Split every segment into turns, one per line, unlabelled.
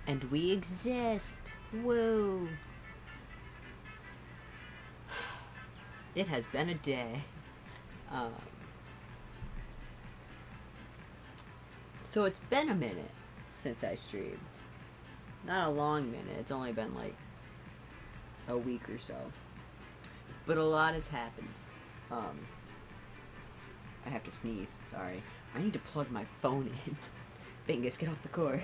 And we exist. Woo. It has been a day. So it's been a minute since I streamed. Not a long minute. It's only been like a week or so. But a lot has happened. I have to sneeze. Sorry. I need to plug my phone in. Bingus, get off the cord.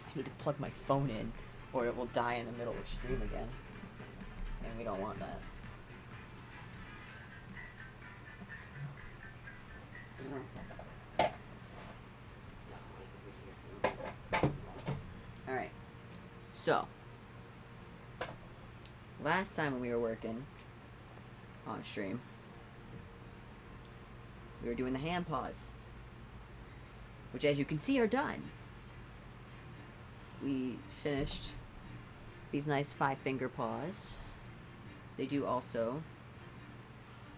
I need to plug my phone in, or it will die in the middle of stream again. And we don't want that. Alright. So, last time when we were working on stream, we were doing the hand paws, which, as you can see, are done. We finished these nice 5-finger paws. They do also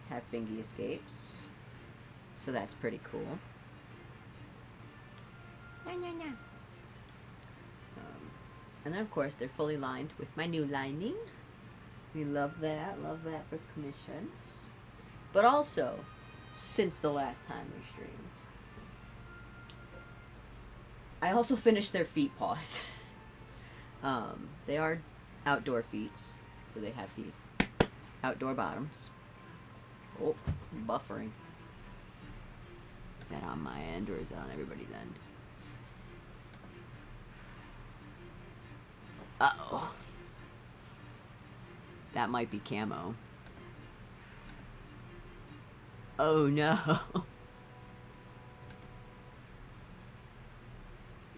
have fingy escapes, so that's pretty cool. And then, of course, they're fully lined with my new lining. We love that for commissions. But also, since the last time we streamed, I also finished their feet paws. They are outdoor feet, so they have the outdoor bottoms. Oh, buffering. Is that on my end, or is that on everybody's end? Uh-oh. That might be camo. Oh no.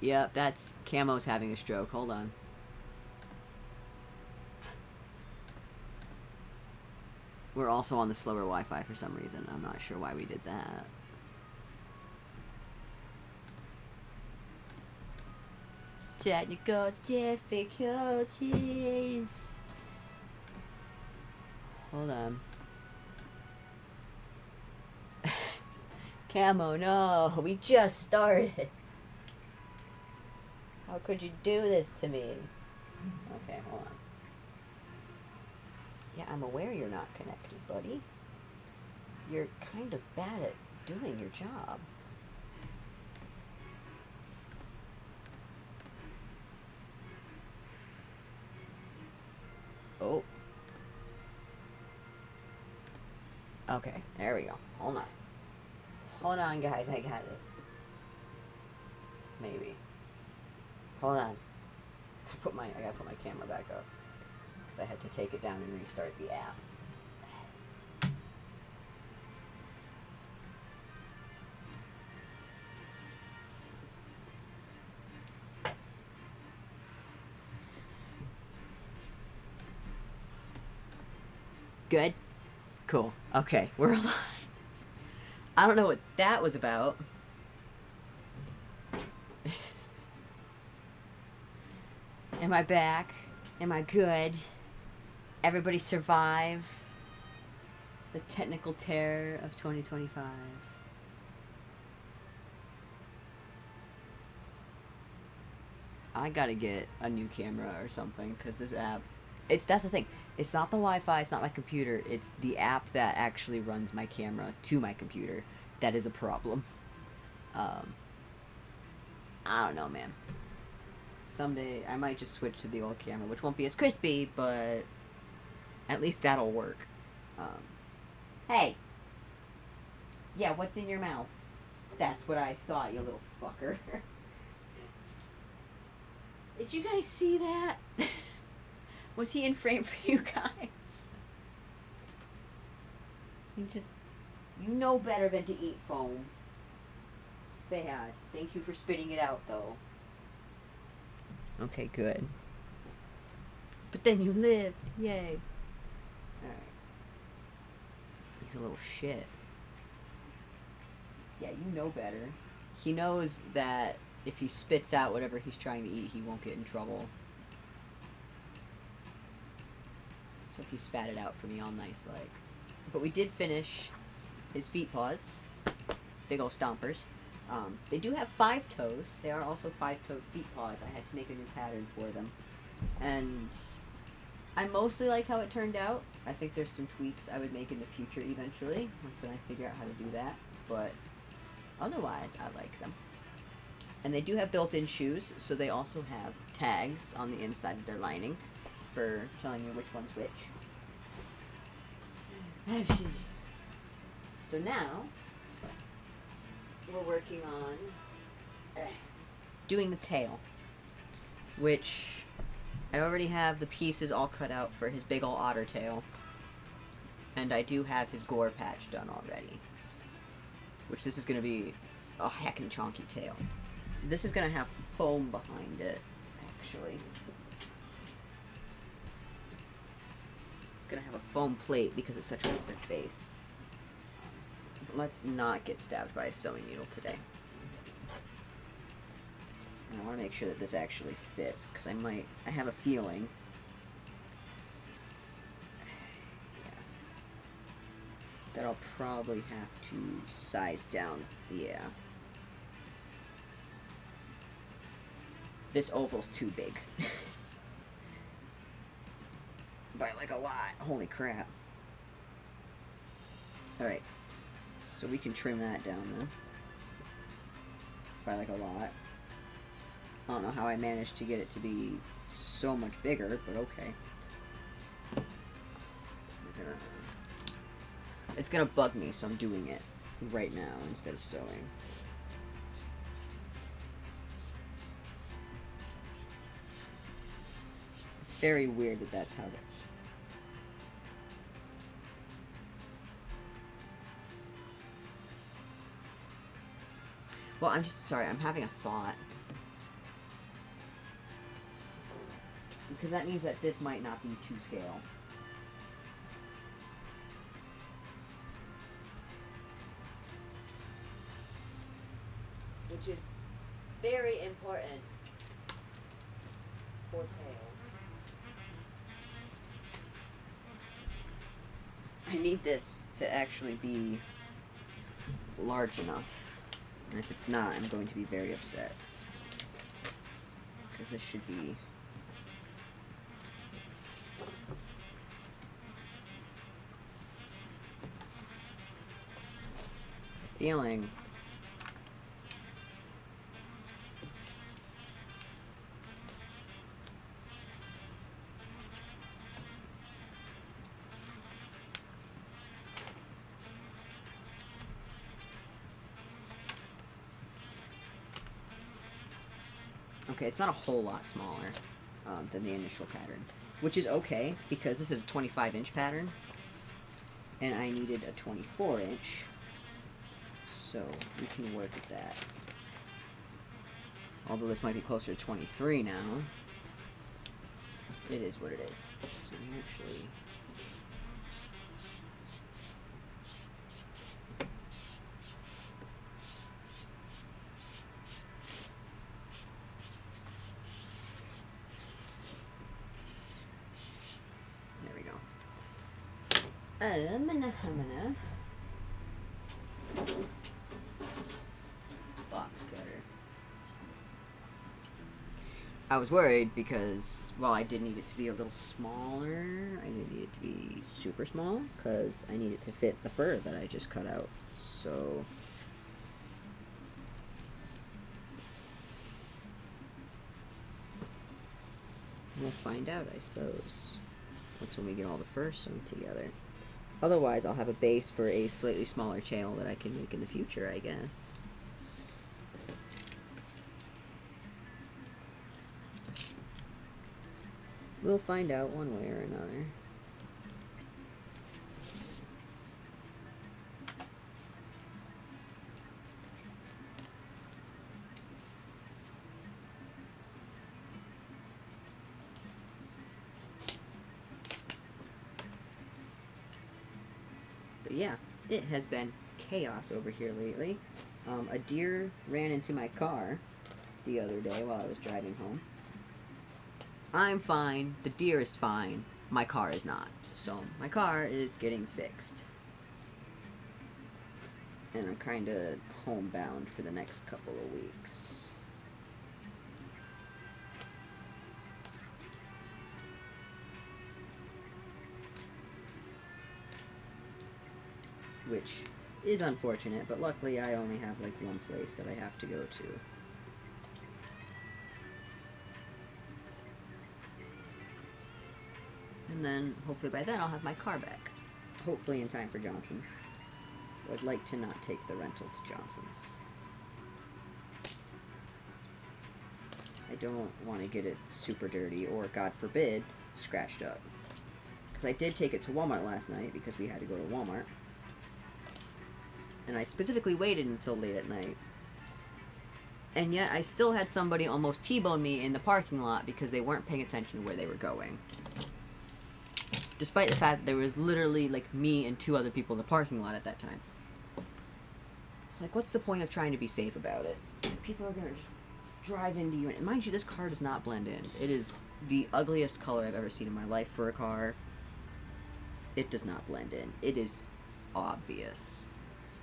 Yep, that's camo's having a stroke. Hold on. We're also on the slower Wi-Fi for some reason. I'm not sure why we did that. Technical difficulties. Hold on. Camo, no. We just started. How could you do this to me? Okay, hold on. Yeah, I'm aware you're not connected, buddy. You're kind of bad at doing your job. Oh. Okay, there we go. Hold on. Hold on, guys. I got this. Maybe. Hold on. I gotta put my camera back up, because I had to take it down and restart the app. Good? Cool. Okay, we're alive. I don't know what that was about. Am I back? Am I good? Everybody survive the technical terror of 2025. I gotta get a new camera or something, because this app... That's the thing. It's not the Wi-Fi, it's not my computer. It's the app that actually runs my camera to my computer that is a problem. I don't know, man. Someday I might just switch to the old camera, which won't be as crispy, but at least that'll work. Hey! Yeah, what's in your mouth? That's what I thought, you little fucker. Did you guys see that? Was he in frame for you guys? You know better than to eat foam. Bad. Thank you for spitting it out, though. Okay, good. But then you lived. Yay. Alright. He's a little shit. Yeah, you know better. He knows that if he spits out whatever he's trying to eat, he won't get in trouble. So he spat it out for me all nice like. But we did finish his feet paws. Big ol' stompers. They do have 5 toes. They are also 5-toed feet paws. I had to make a new pattern for them. And I mostly like how it turned out. I think there's some tweaks I would make in the future eventually, once when I figure out how to do that. But otherwise, I like them. And they do have built-in shoes, so they also have tags on the inside of their lining for telling you which one's which. So now, we're working on doing the tail, which I already have the pieces all cut out for his big ol' otter tail, and I do have his gore patch done already, which this is going to be a heckin' chonky tail. This is going to have foam behind it, actually. It's going to have a foam plate because it's such a large base. Let's not get stabbed by a sewing needle today. And I want to make sure that this actually fits, because I have a feeling. Yeah. That I'll probably have to size down. Yeah. This oval's too big. By like a lot. Holy crap. Alright. So we can trim that down then. By like a lot. I don't know how I managed to get it to be so much bigger, but okay. It's gonna bug me, so I'm doing it right now instead of sewing. It's very weird that that's how that. Well, I'm just sorry, I'm having a thought. Because that means that this might not be to scale. Which is very important for tails. I need this to actually be large enough. And if it's not, I'm going to be very upset. Because this should be... feeling... Okay, it's not a whole lot smaller than the initial pattern, which is okay, because this is a 25-inch pattern, and I needed a 24-inch, so we can work with that. Although this might be closer to 23 now, it is what it is. So we actually... box cutter. I was worried because, well, I did need it to be a little smaller. I didn't need it to be super small because I need it to fit the fur that I just cut out. So we'll find out, I suppose. That's when we get all the fur sewn together. Otherwise, I'll have a base for a slightly smaller tail that I can make in the future, I guess. We'll find out one way or another. But yeah, it has been chaos over here lately. A deer ran into my car the other day while I was driving home. I'm fine, the deer is fine, my car is not. So, my car is getting fixed. And I'm kinda homebound for the next couple of weeks. Which is unfortunate, but luckily I only have like one place that I have to go to. And then, hopefully by then, I'll have my car back. Hopefully in time for Johnson's. I'd like to not take the rental to Johnson's. I don't want to get it super dirty or, God forbid, scratched up. Because I did take it to Walmart last night because we had to go to Walmart. And I specifically waited until late at night. And yet I still had somebody almost T-bone me in the parking lot because they weren't paying attention to where they were going. Despite the fact that there was literally, like, me and 2 other people in the parking lot at that time. Like, what's the point of trying to be safe about it? People are gonna just drive into you. And mind you, this car does not blend in. It is the ugliest color I've ever seen in my life for a car. It does not blend in. It is obvious.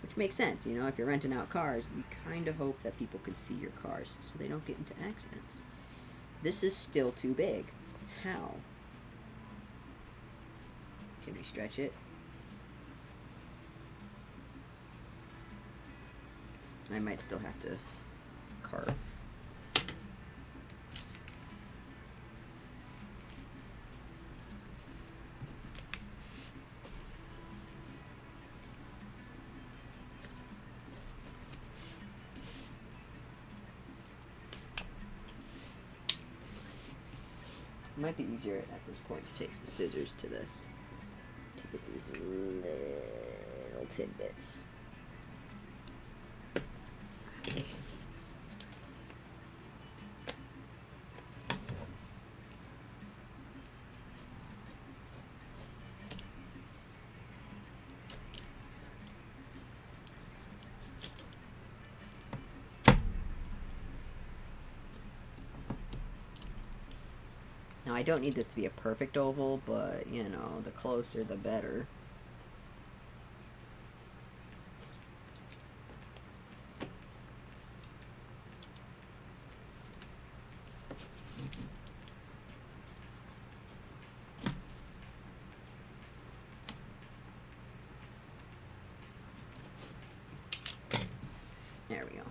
Which makes sense, you know, if you're renting out cars, you kind of hope that people can see your cars so they don't get into accidents. This is still too big. How? Can we stretch it? I might still have to carve. It might be easier at this point to take some scissors to this. To get these little tidbits. Now, I don't need this to be a perfect oval, but, you know, the closer the better. There we go.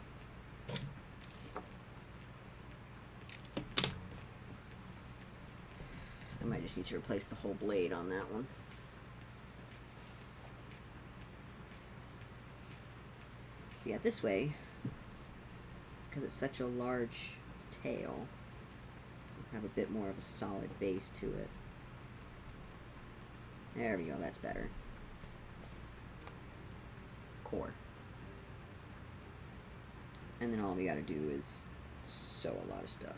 I might just need to replace the whole blade on that one. Yeah, this way, because it's such a large tail, I'll have a bit more of a solid base to it. There we go, that's better. Core. And then all we gotta do is sew a lot of stuff.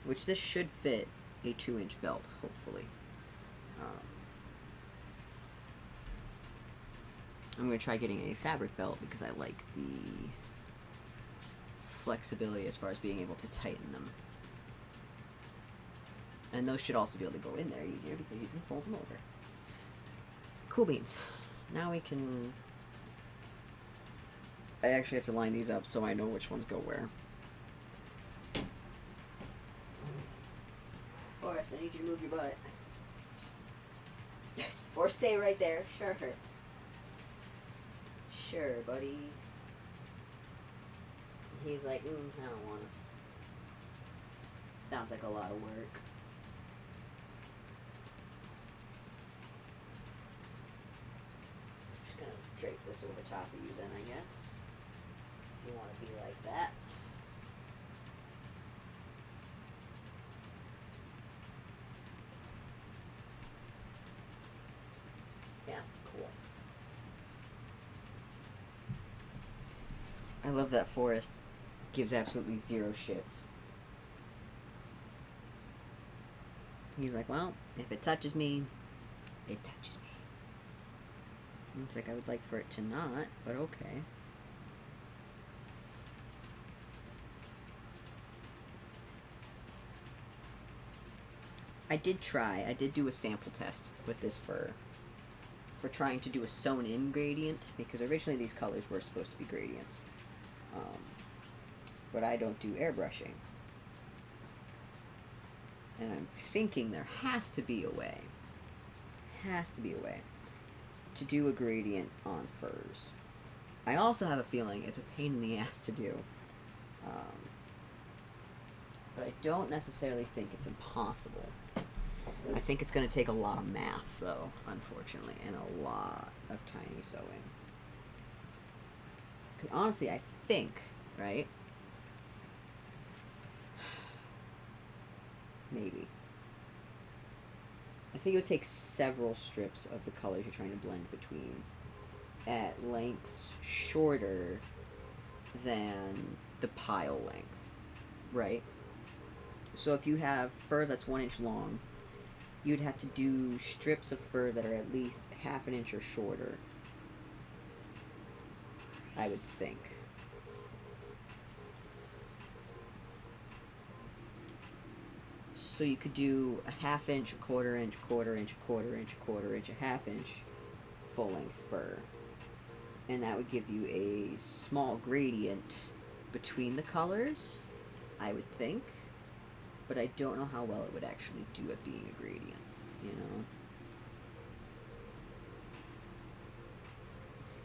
Which this should fit a 2-inch belt, hopefully. I'm going to try getting a fabric belt because I like the flexibility as far as being able to tighten them. And those should also be able to go in there easier because you can fold them over. Cool beans. Now we can... I actually have to line these up so I know which ones go where. Forrest, I need you to move your butt. Yes. Or stay right there. Sure. Sure, buddy. He's like, I don't wanna. Sounds like a lot of work. Just gonna drape this over top of you then, I guess. If you want to be like that. Yeah, cool. I love that Forrest gives absolutely zero shits. He's like, well, if it touches me, it touches me. And it's like, I would like for it to not, but okay. I did do a sample test with this fur for trying to do a sewn-in gradient, because originally these colors were supposed to be gradients. But I don't do airbrushing. And I'm thinking there has to be a way to do a gradient on furs. I also have a feeling it's a pain in the ass to do. But I don't necessarily think it's impossible. I think it's going to take a lot of math, though, unfortunately, and a lot of tiny sewing. Because honestly, I think, right? Maybe. I think it would take several strips of the colors you're trying to blend between at lengths shorter than the pile length, right? So if you have fur that's 1 inch long, you'd have to do strips of fur that are at least half an inch or shorter, I would think. So you could do a half inch, a quarter inch, quarter inch, quarter inch, quarter inch, a half inch full length fur. And that would give you a small gradient between the colors, I would think. But I don't know how well it would actually do at being a gradient, you know?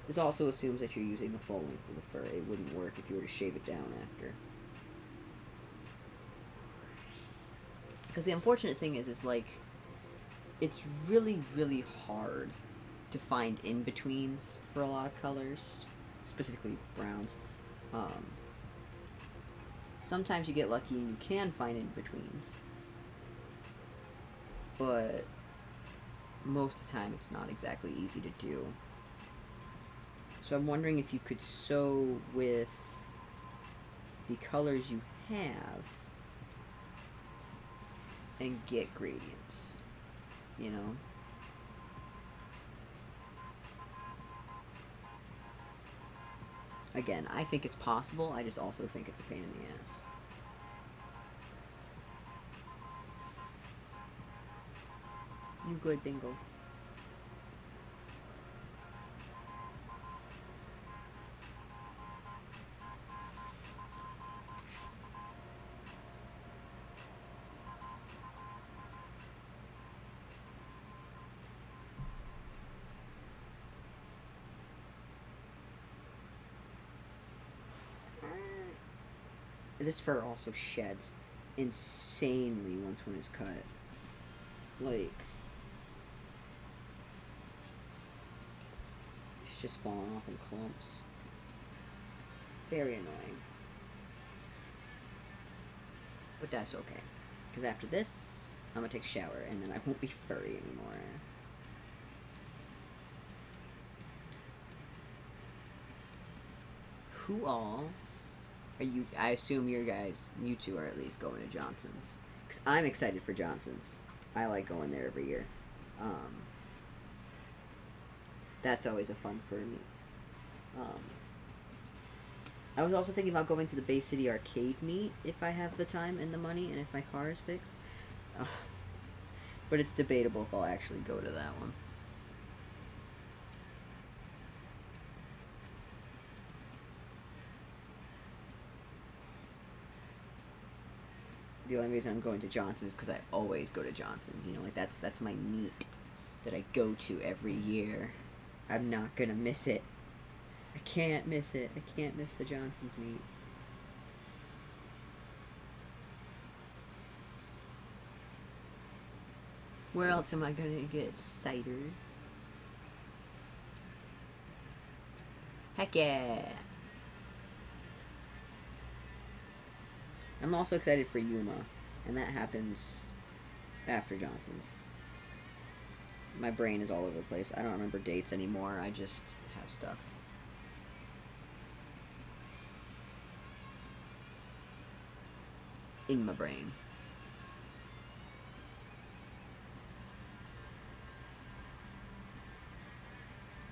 This also assumes that you're using the full length of the fur. It wouldn't work if you were to shave it down after. Because the unfortunate thing is like, it's really, really hard to find in-betweens for a lot of colors, specifically browns. Sometimes you get lucky and you can find in-betweens, but most of the time it's not exactly easy to do. So I'm wondering if you could sew with the colors you have and get gradients, you know? Again, I think it's possible, I just also think it's a pain in the ass. You good, Bingo. This fur also sheds insanely once when it's cut. Like, it's just falling off in clumps. Very annoying. But that's okay. Because after this, I'm gonna take a shower and then I won't be furry anymore. Who all are you? I assume you two are at least going to Johnson's. Because I'm excited for Johnson's. I like going there every year. That's always a fun for me. I was also thinking about going to the Bay City Arcade meet if I have the time and the money and if my car is fixed. But it's debatable if I'll actually go to that one. The only reason I'm going to Johnson's is because I always go to Johnson's. You know, like that's my meet that I go to every year. I'm not gonna miss it. I can't miss it. I can't miss the Johnson's meet. Where else am I gonna get cider? Heck yeah! I'm also excited for Yuma, and that happens after Johnson's. My brain is all over the place. I don't remember dates anymore. I just have stuff. In my brain.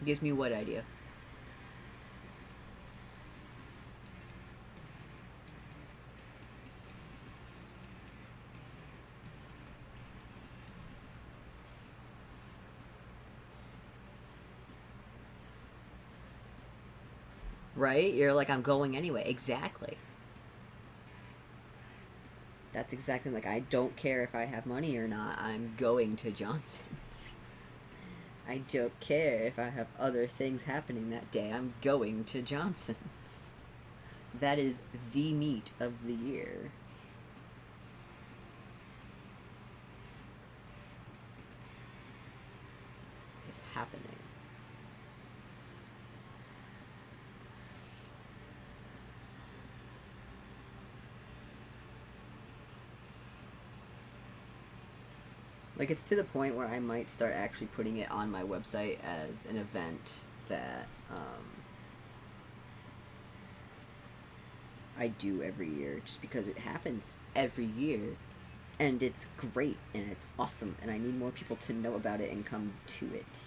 Gives me what idea? Right? You're like, I'm going anyway. Exactly. That's exactly like, I don't care if I have money or not. I'm going to Johnson's. I don't care if I have other things happening that day. I'm going to Johnson's. That is the meat of the year. Is happening. Like, it's to the point where I might start actually putting it on my website as an event that I do every year, just because it happens every year, and it's great and it's awesome, and I need more people to know about it and come to it.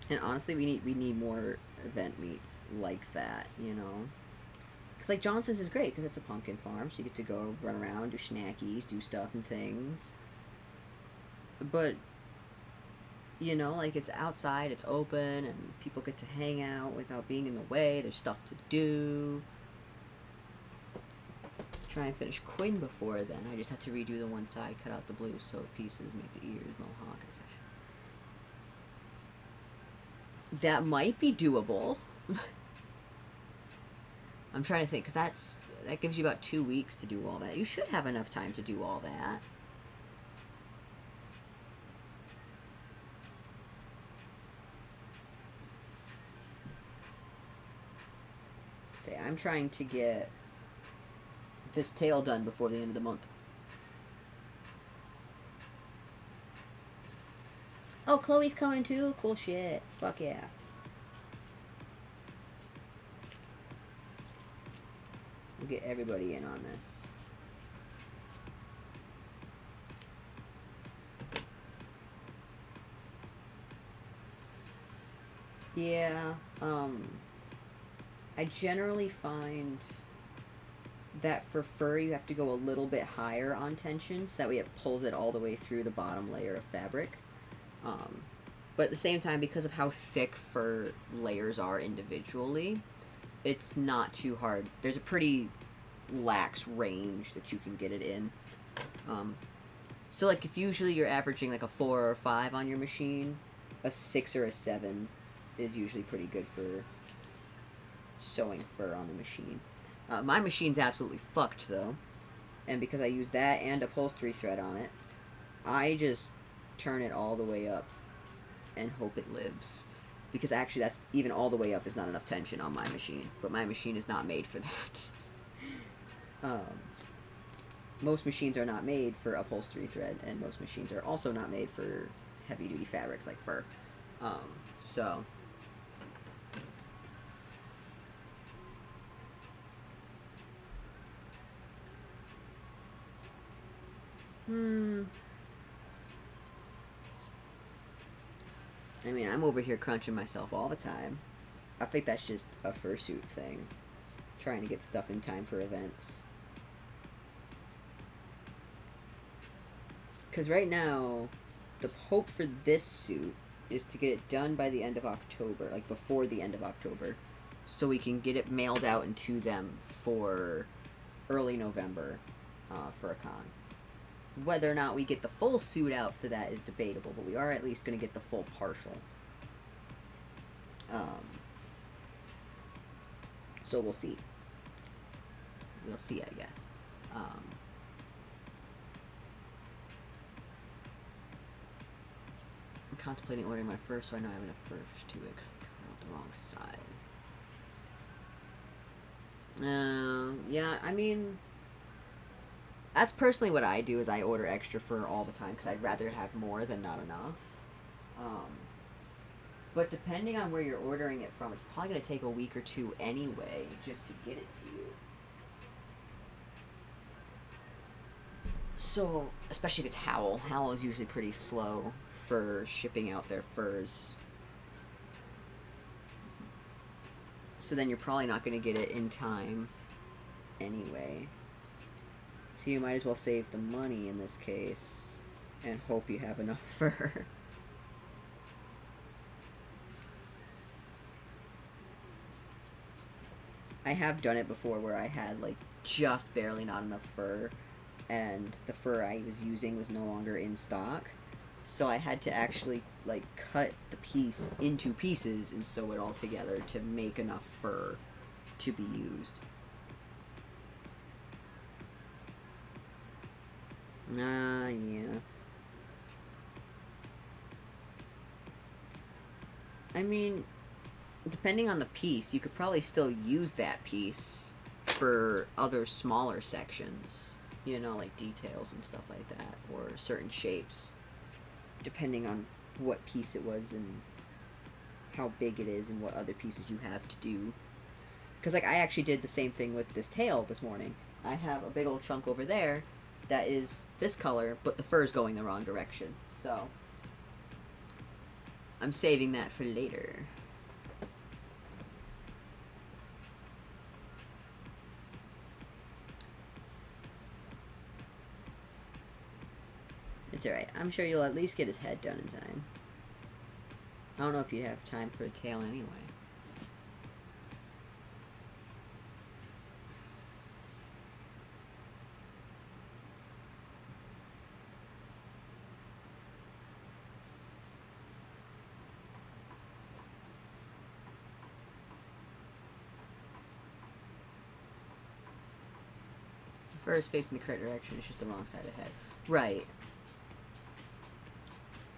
And honestly, we need more event meets like that, you know. Because like Johnson's is great because it's a pumpkin farm, so you get to go run around, do snackies, do stuff and things. But you know, like it's outside, it's open, and people get to hang out without being in the way. There's stuff to do. Try and finish Quinn before then. I just had to redo the one side, cut out the blue so the pieces make the ears mohawk. That might be doable. I'm trying to think, because that gives you about 2 weeks to do all that. You should have enough time to do all that. Say, I'm trying to get this tail done before the end of the month. Oh, Chloe's coming too? Cool shit. Fuck yeah. We'll get everybody in on this. Yeah, I generally find that for fur you have to go a little bit higher on tension, so that way it pulls it all the way through the bottom layer of fabric. But at the same time, because of how thick fur layers are individually, it's not too hard. There's a pretty lax range that you can get it in. So like if usually you're averaging like a 4 or 5 on your machine, a 6 or a 7 is usually pretty good for sewing fur on the machine. My machine's absolutely fucked though, and because I use that and upholstery thread on it, I just turn it all the way up and hope it lives. Because actually that's even all the way up is not enough tension on my machine, but my machine is not made for that. Most machines are not made for upholstery thread, and most machines are also not made for heavy duty fabrics like fur. So I mean, I'm over here crunching myself all the time. I think that's just a fursuit thing. Trying to get stuff in time for events. Because right now, the hope for this suit is to get it done by the end of October, like before the end of October, so we can get it mailed out and to them for early November for a con. Whether or not we get the full suit out for that is debatable, but we are at least going to get the full partial. So we'll see. We'll see, I guess. I'm contemplating ordering my fur, so I know I have enough fur for 2 weeks. I'm on the wrong side. Yeah, I mean, that's personally what I do, is I order extra fur all the time, because I'd rather have more than not enough. But depending on where you're ordering it from, it's probably going to take a week or 2 anyway, just to get it to you. So, especially if it's Howl. Howl is usually pretty slow for shipping out their furs. So then you're probably not going to get it in time anyway. So you might as well save the money in this case and hope you have enough fur. I have done it before where I had like just barely not enough fur, and the fur I was using was no longer in stock. So I had to actually like cut the piece into pieces and sew it all together to make enough fur to be used. Yeah. I mean, depending on the piece, you could probably still use that piece for other smaller sections. You know, like details and stuff like that, or certain shapes, depending on what piece it was and how big it is and what other pieces you have to do. Because, like, I actually did the same thing with this tail this morning. I have a big old chunk over there that is this color, but the fur's going the wrong direction. So, I'm saving that for later. It's alright. I'm sure you'll at least get his head done in time. I don't know if you'd have time for a tail anyway. The fur is facing the correct direction, it's just the wrong side of the head. Right.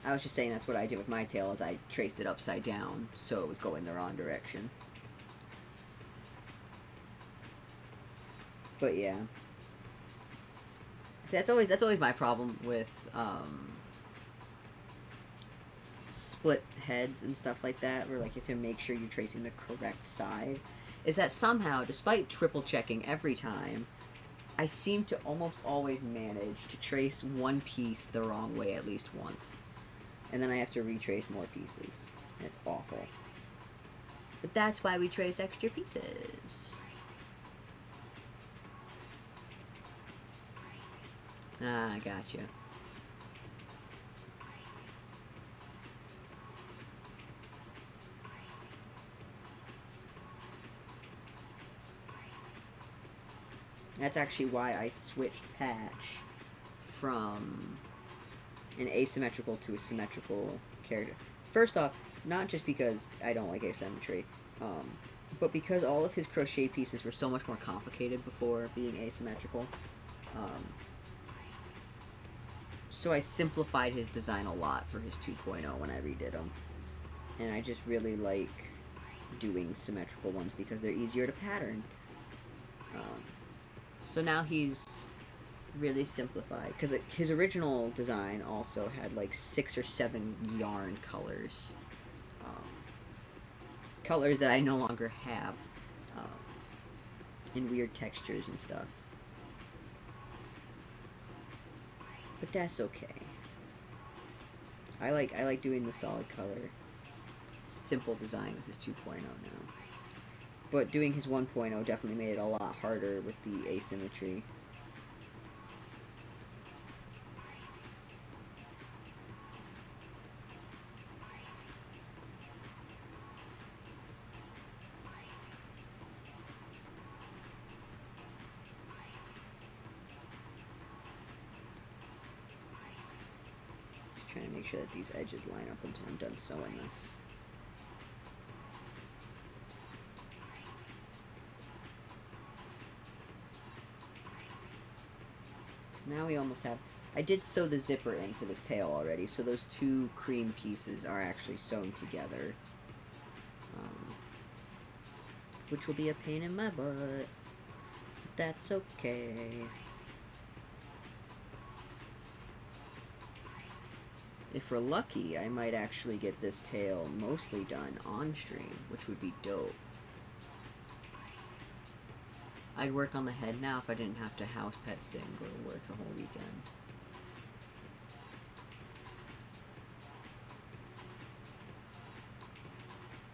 I was just saying that's what I did with my tail, is I traced it upside down, so it was going the wrong direction. But yeah. See, that's always my problem with split heads and stuff like that, where like you have to make sure you're tracing the correct side. Is that somehow, despite triple checking every time, I seem to almost always manage to trace one piece the wrong way at least once. And then I have to retrace more pieces. And it's awful. But that's why we trace extra pieces. Ah, I gotcha. That's actually why I switched patch from an asymmetrical to a symmetrical character. First off, not just because I don't like asymmetry, but because all of his crochet pieces were so much more complicated before being asymmetrical. So I simplified his design a lot for his 2.0 when I redid them. And I just really like doing symmetrical ones because they're easier to pattern. So now he's really simplified, because his original design also had like 6 or 7 yarn colors. Colors that I no longer have, in weird textures and stuff. But that's okay. I like doing the solid color, simple design with his 2.0 now. But doing his 1.0 definitely made it a lot harder with the asymmetry. Just trying to make sure that these edges line up until I'm done sewing this. Now we almost have... I did sew the zipper in for this tail already, so those 2 cream pieces are actually sewn together. Which will be a pain in my butt. But that's okay. If we're lucky, I might actually get this tail mostly done on stream, which would be dope. I'd work on the head now if I didn't have to house pet sit and go to work the whole weekend.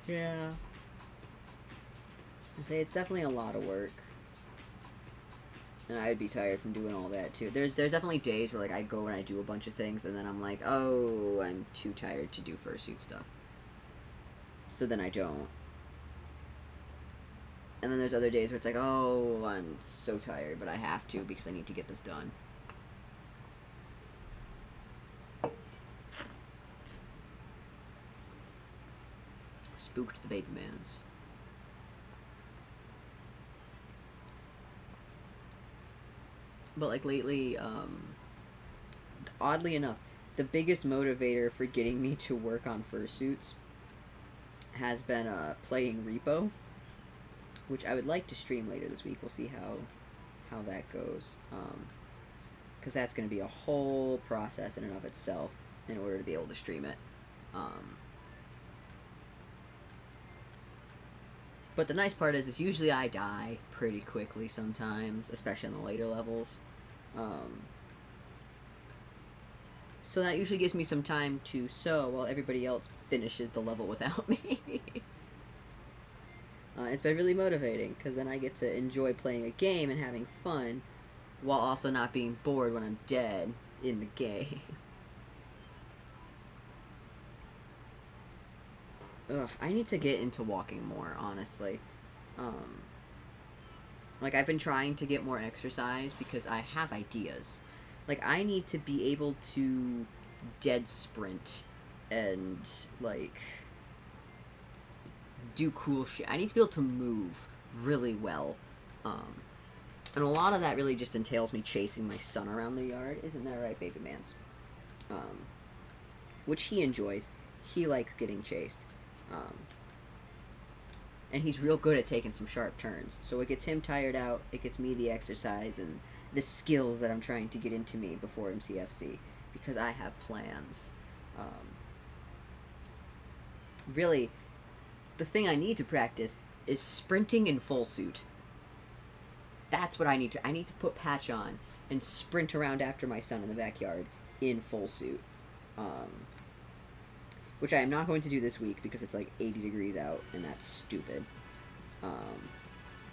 Yeah. I'd say it's definitely a lot of work. And I'd be tired from doing all that too. There's definitely days where like I go and I do a bunch of things and then I'm like, oh, I'm too tired to do fursuit stuff. So then I don't. And then there's other days where it's like, oh, I'm so tired, but I have to because I need to get this done. Spooked the baby mans. But like lately, oddly enough, the biggest motivator for getting me to work on fursuits has been playing Repo, which I would like to stream later this week. We'll see how that goes, because that's going to be a whole process in and of itself in order to be able to stream it. But the nice part is usually I die pretty quickly sometimes, especially on the later levels. So that usually gives me some time to sew while everybody else finishes the level without me. It's been really motivating, because then I get to enjoy playing a game and having fun, while also not being bored when I'm dead in the game. Ugh, I need to get into walking more, honestly. Like, I've been trying to get more exercise because I have ideas. Like, I need to be able to dead sprint and, like, do cool shit. I need to be able to move really well. And a lot of that really just entails me chasing my son around the yard. Isn't that right, baby mans? Which he enjoys. He likes getting chased. And he's real good at taking some sharp turns. So it gets him tired out, it gets me the exercise and the skills that I'm trying to get into me before MCFC, because I have plans. Really, the thing I need to practice is sprinting in full suit. That's what I need to... I need to put patch on and sprint around after my son in the backyard in full suit. Which I am not going to do this week because it's like 80 degrees out, and that's stupid.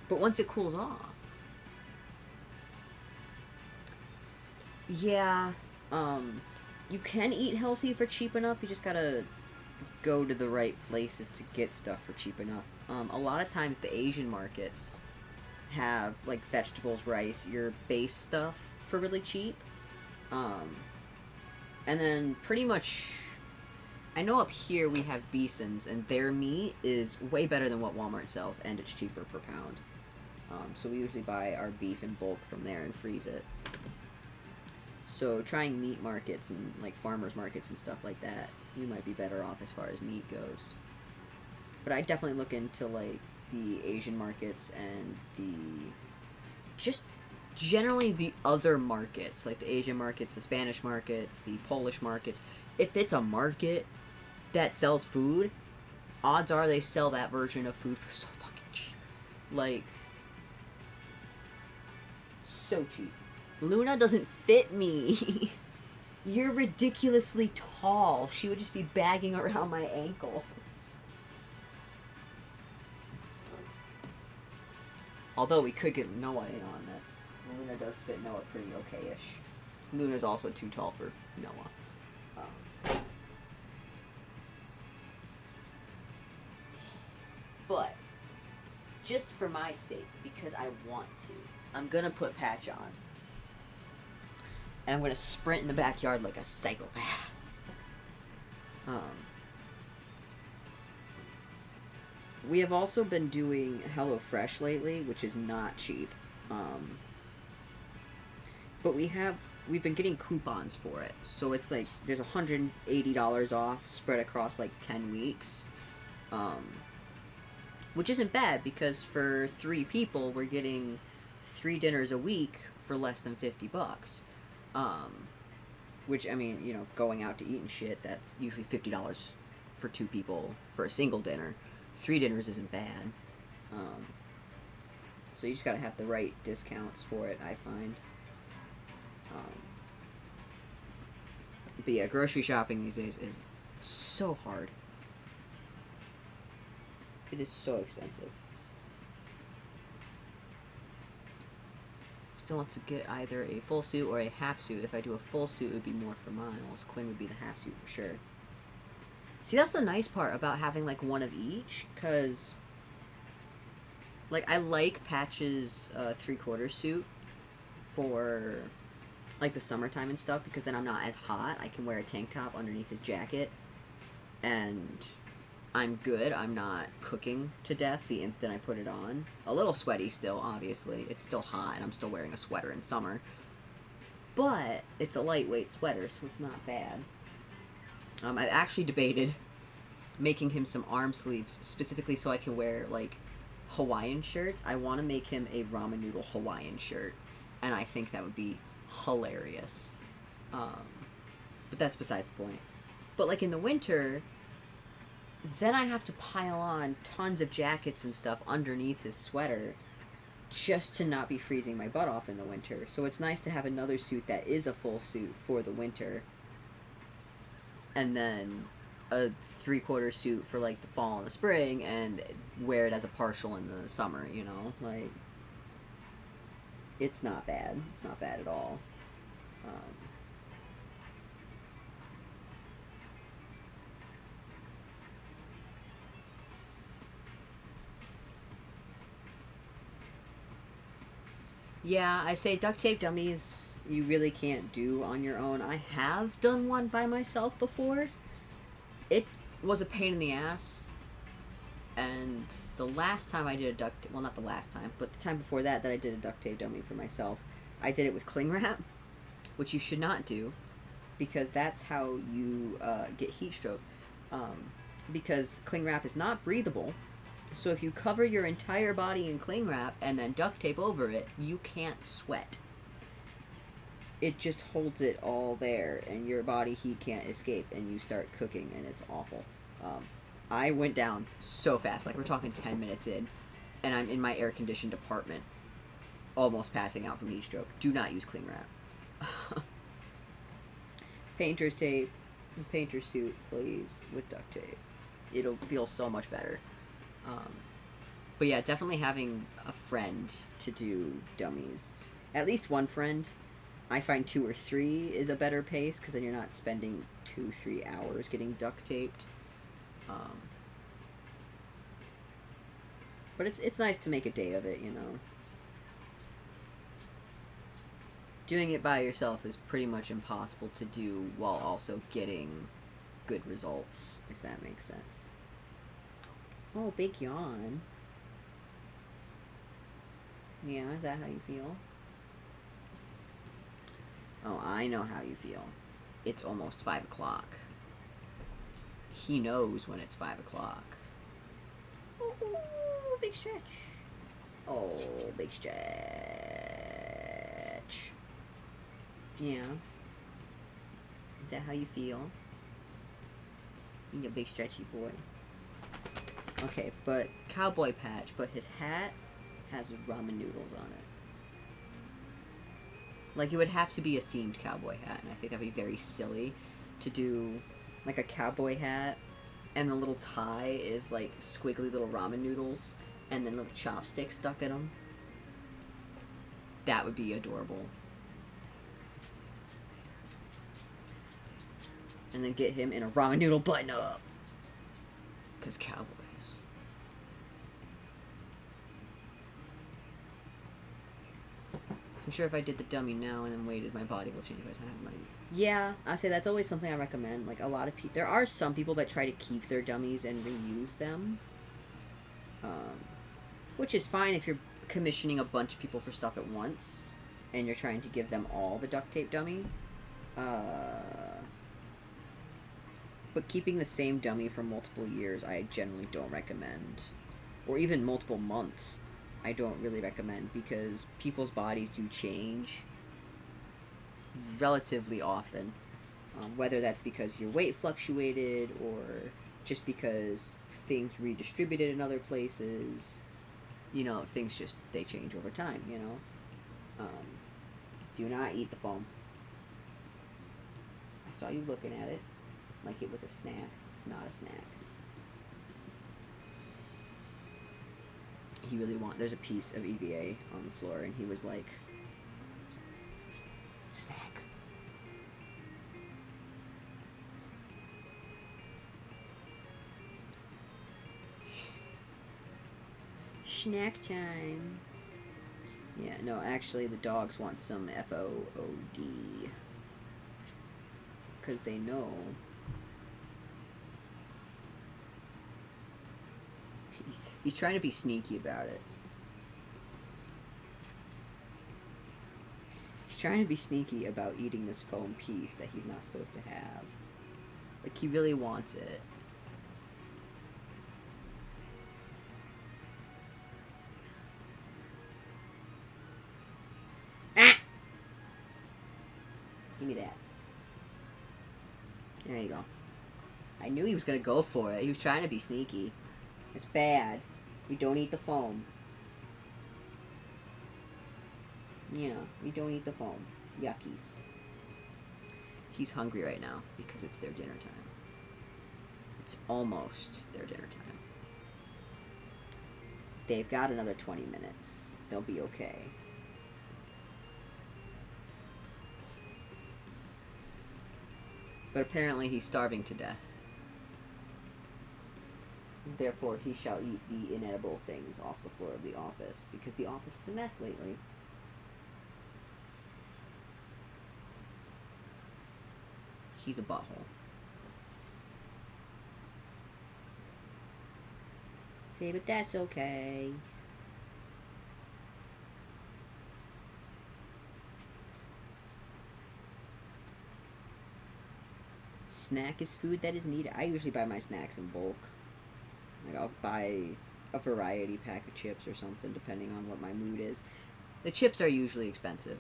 But once it cools off... Yeah, you can eat healthy for cheap enough, you just gotta go to the right places to get stuff for cheap enough. A lot of times the Asian markets have, like, vegetables, rice, your base stuff for really cheap. And then pretty much... I know up here we have Bisons, and their meat is way better than what Walmart sells, and it's cheaper per pound. So we usually buy our beef in bulk from there and freeze it. So trying meat markets and, like, farmers markets and stuff like that, you might be better off as far as meat goes. But I definitely look into, like, the Asian markets and the... just generally the other markets, like the Asian markets, the Spanish markets, the Polish markets. If it's a market that sells food, odds are they sell that version of food for so fucking cheap. Like, so cheap. Luna doesn't fit me. You're ridiculously tall. She would just be bagging around my ankles. Although we could get Noah in on this. Luna does fit Noah pretty okay-ish. Luna's also too tall for Noah. But, just for my sake, because I want to, I'm gonna put patch on. And I'm gonna sprint in the backyard like a psychopath. We have also been doing HelloFresh lately, which is not cheap. But we've been getting coupons for it. So it's like, there's $180 off spread across like 10 weeks. Which isn't bad, because for 3 people, we're getting 3 dinners a week for less than $50. Which, I mean, you know, going out to eat and shit, that's usually $50 for 2 people for a single dinner. 3 dinners isn't bad. So you just gotta have the right discounts for it, I find. But yeah, grocery shopping these days is so hard. It is so expensive. still want to get either a full suit or a half suit. If I do a full suit, it would be more for Miles. Quinn would be the half suit for sure. See, that's the nice part about having, like, one of each, because, like, I like Patch's 3/4 suit for, like, the summertime and stuff, because then I'm not as hot. I can wear a tank top underneath his jacket, and I'm good. I'm not cooking to death the instant I put it on. A little sweaty still, obviously. It's still hot, and I'm still wearing a sweater in summer. But it's a lightweight sweater, so it's not bad. I've actually debated making him some arm sleeves, specifically so I can wear, like, Hawaiian shirts. I want to make him a ramen noodle Hawaiian shirt, and I think that would be hilarious. But that's besides the point. But, like, in the winter, then I have to pile on tons of jackets and stuff underneath his sweater just to not be freezing my butt off in the winter. So it's nice to have another suit that is a full suit for the winter, and then a 3/4 suit for, like, the fall and the spring, and wear it as a partial in the summer, you know? Like, it's not bad. It's not bad at all. Yeah, I say duct tape dummies you really can't do on your own. I have done one by myself before. It was a pain in the ass. And the last time I did a duct tape, well, not the last time, but the time before that I did a duct tape dummy for myself, I did it with cling wrap, which you should not do, because that's how you get heat stroke. Because cling wrap is not breathable. So if you cover your entire body in cling wrap and then duct tape over it, you can't sweat. It just holds it all there, and your body heat can't escape, and you start cooking, and it's awful. I went down so fast, like, we're talking 10 minutes in, and I'm in my air-conditioned apartment, almost passing out from heat stroke. Do not use cling wrap. Painter's tape, painter's suit, please, with duct tape. It'll feel so much better. But yeah, definitely having a friend to do dummies. At least one friend. I find 2 or 3 is a better pace, because then you're not spending 2-3 hours getting duct taped. But it's nice to make a day of it, you know. Doing it by yourself is pretty much impossible to do while also getting good results, if that makes sense. Oh, big yawn. Yeah, is that how you feel? Oh, I know how you feel. It's almost 5 o'clock. He knows when it's 5 o'clock. Ooh, big stretch. Oh, big stretch. Yeah. Is that how you feel? You're a big stretchy boy. Okay, but Cowboy Patch, but his hat has ramen noodles on it. Like, it would have to be a themed cowboy hat, and I think that'd be very silly to do, like, a cowboy hat, and the little tie is, like, squiggly little ramen noodles, and then little chopsticks stuck in them. That would be adorable. And then get him in a ramen noodle button-up. Because cowboys. So I'm sure if I did the dummy now and then waited, my body will change by the time I have money. Yeah, I say that's always something I recommend. Like, a lot of people... There are some people that try to keep their dummies and reuse them. Which is fine if you're commissioning a bunch of people for stuff at once. And you're trying to give them all the duct tape dummy. But keeping the same dummy for multiple years, I generally don't recommend. Or even multiple months, I don't really recommend, because people's bodies do change relatively often. Whether that's because your weight fluctuated, or just because things redistributed in other places. You know, things just, they change over time, you know? Do not eat the foam. I saw you looking at it like it was a snack. It's not a snack. He really there's a piece of EVA on the floor, and he was like, Snack time. Yeah, no, actually, the dogs want some FOOD. Because they know. He's trying to be sneaky about it. He's trying to be sneaky about eating this foam piece that he's not supposed to have. Like, he really wants it. Ah! Give me that. There you go. I knew he was gonna go for it. He was trying to be sneaky. It's bad. We don't eat the foam. Yeah, we don't eat the foam. Yuckies. He's hungry right now because it's their dinner time. It's almost their dinner time. They've got another 20 minutes. They'll be okay. But apparently he's starving to death. Therefore, he shall eat the inedible things off the floor of the office, because the office is a mess lately. He's a butthole. Say, but that's okay. Snack is food that is needed. I usually buy my snacks in bulk. Like, I'll buy a variety pack of chips or something, depending on what my mood is. The chips are usually expensive,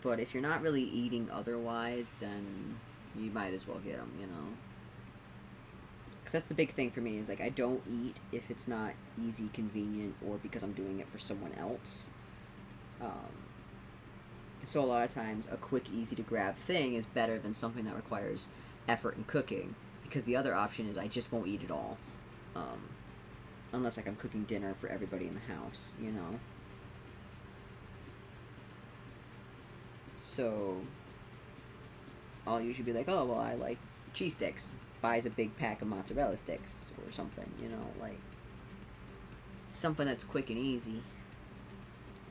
but if you're not really eating otherwise, then you might as well get them, you know? Because that's the big thing for me, is, like, I don't eat if it's not easy, convenient, or because I'm doing it for someone else. So a lot of times, a quick, easy-to-grab thing is better than something that requires effort in cooking, because the other option is I just won't eat it all. Unless, like, I'm cooking dinner for everybody in the house, you know? So, I'll usually be like, oh, well, I like cheese sticks. Buys a big pack of mozzarella sticks or something, you know? Like, something that's quick and easy.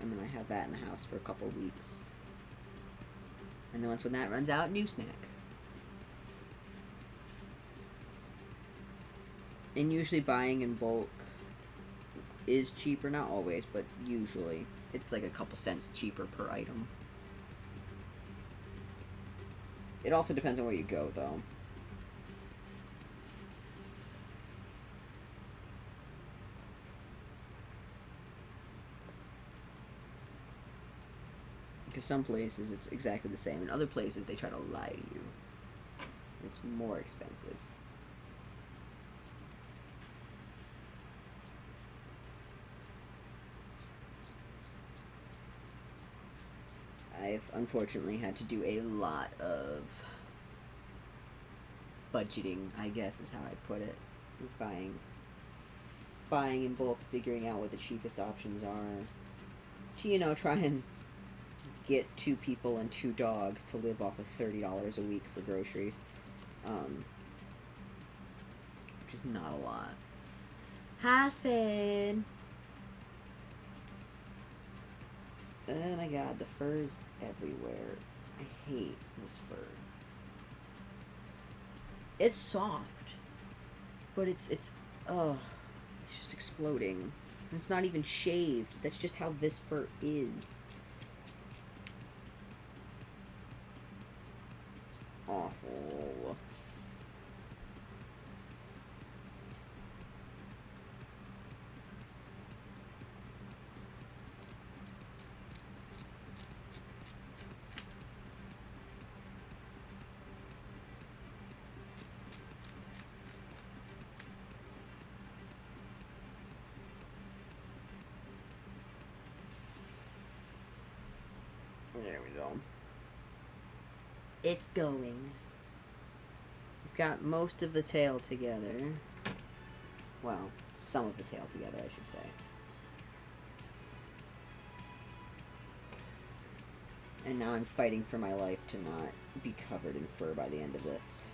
And then I have that in the house for a couple weeks. And then once when that runs out, new snack. And usually buying in bulk is cheaper, not always, but usually. It's like a couple cents cheaper per item. It also depends on where you go, though. Because some places it's exactly the same, and other places they try to lie to you. It's more expensive. I've unfortunately had to do a lot of budgeting, I guess is how I put it. Buying in bulk, figuring out what the cheapest options are. To, you know, try and get 2 people and 2 dogs to live off of $30 a week for groceries. Which is not a lot. Husband! Oh my god, the fur's everywhere. I hate this fur. It's soft, but it's just exploding. It's not even shaved. That's just how this fur is. It's awful. There we go. It's going. We've got most of the tail together. Well, some of the tail together, I should say. And now I'm fighting for my life to not be covered in fur by the end of this.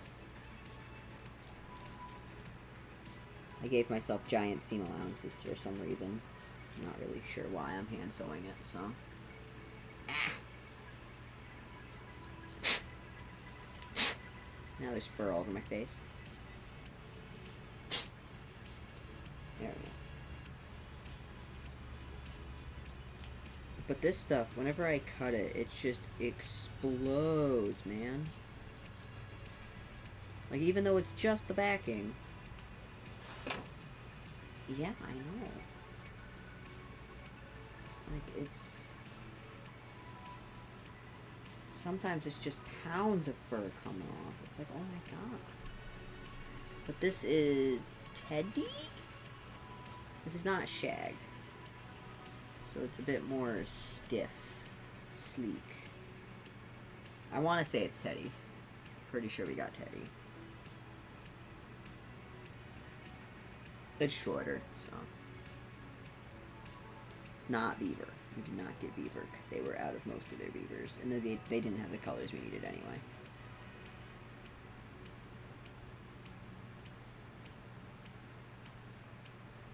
I gave myself giant seam allowances for some reason. Not really sure why I'm hand sewing it, so. Ah. Now there's fur all over my face. There we go. But this stuff, whenever I cut it, it just explodes, man. Like, even though it's just the backing. Yeah, I know. Like, it's... Sometimes it's just pounds of fur coming off. It's like, oh my god. But this is teddy? This is not shag. So it's a bit more stiff, sleek. I want to say it's teddy. Pretty sure we got teddy. It's shorter, so. It's not beaver. We did not get beaver because they were out of most of their beavers. And they didn't have the colors we needed anyway.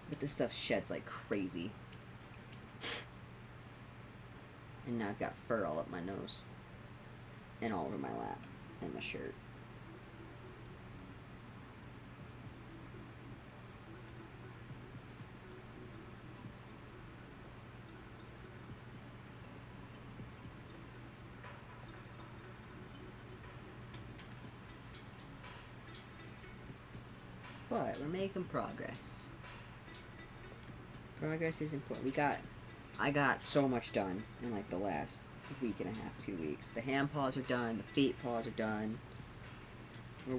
But this stuff sheds like crazy. And now I've got fur all up my nose. And all over my lap. And my shirt. But we're making progress. Progress is important. I got so much done in like the last week and a half, 2 weeks. The hand paws are done. The feet paws are done.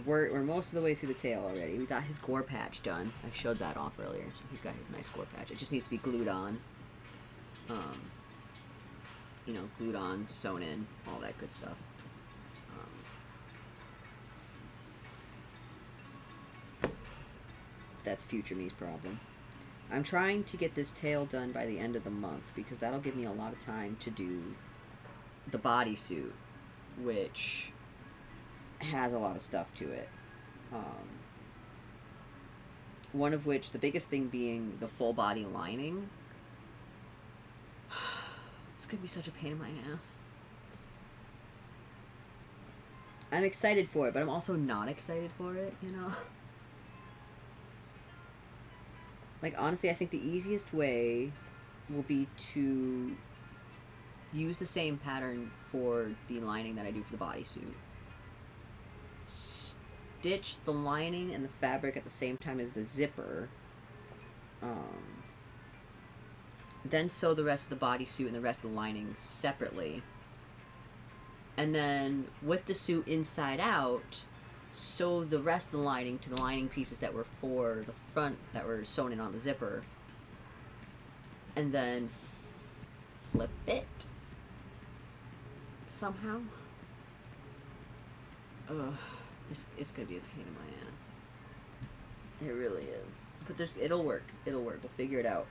We're most of the way through the tail already. We got his gore patch done. I showed that off earlier. So he's got his nice gore patch. It just needs to be glued on. You know, glued on, sewn in, all that good stuff. That's future me's problem. I'm trying to get this tail done by the end of the month because that'll give me a lot of time to do the bodysuit, which has a lot of stuff to it. One of which, the biggest thing being the full body lining. It's gonna be such a pain in my ass. I'm excited for it, but I'm also not excited for it, you know? Like, honestly, I think the easiest way will be to use the same pattern for the lining that I do for the bodysuit. Stitch the lining and the fabric at the same time as the zipper. Then sew the rest of the bodysuit and the rest of the lining separately. And then, with the suit inside out, sew the rest of the lining to the lining pieces that were for the front that were sewn in on the zipper, and then flip it somehow. Ugh, it's gonna be a pain in my ass. It really is, but it'll work. It'll work. We'll figure it out.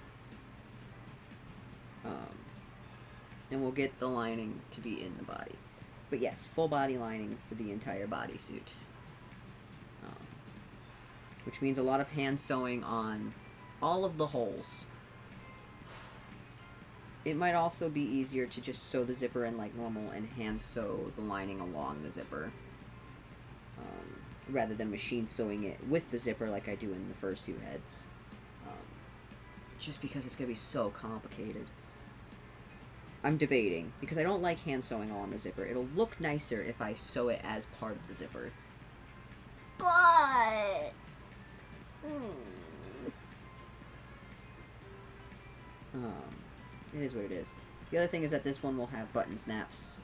And we'll get the lining to be in the body. But yes, full body lining for the entire bodysuit. Which means a lot of hand sewing on all of the holes. It might also be easier to just sew the zipper in like normal and hand sew the lining along the zipper. Rather than machine sewing it with the zipper like I do in the first two heads. Just because it's going to be so complicated. I'm debating, because I don't like hand sewing all on the zipper. It'll look nicer if I sew it as part of the zipper. But... it is what it is. The other thing is that this one will have button snaps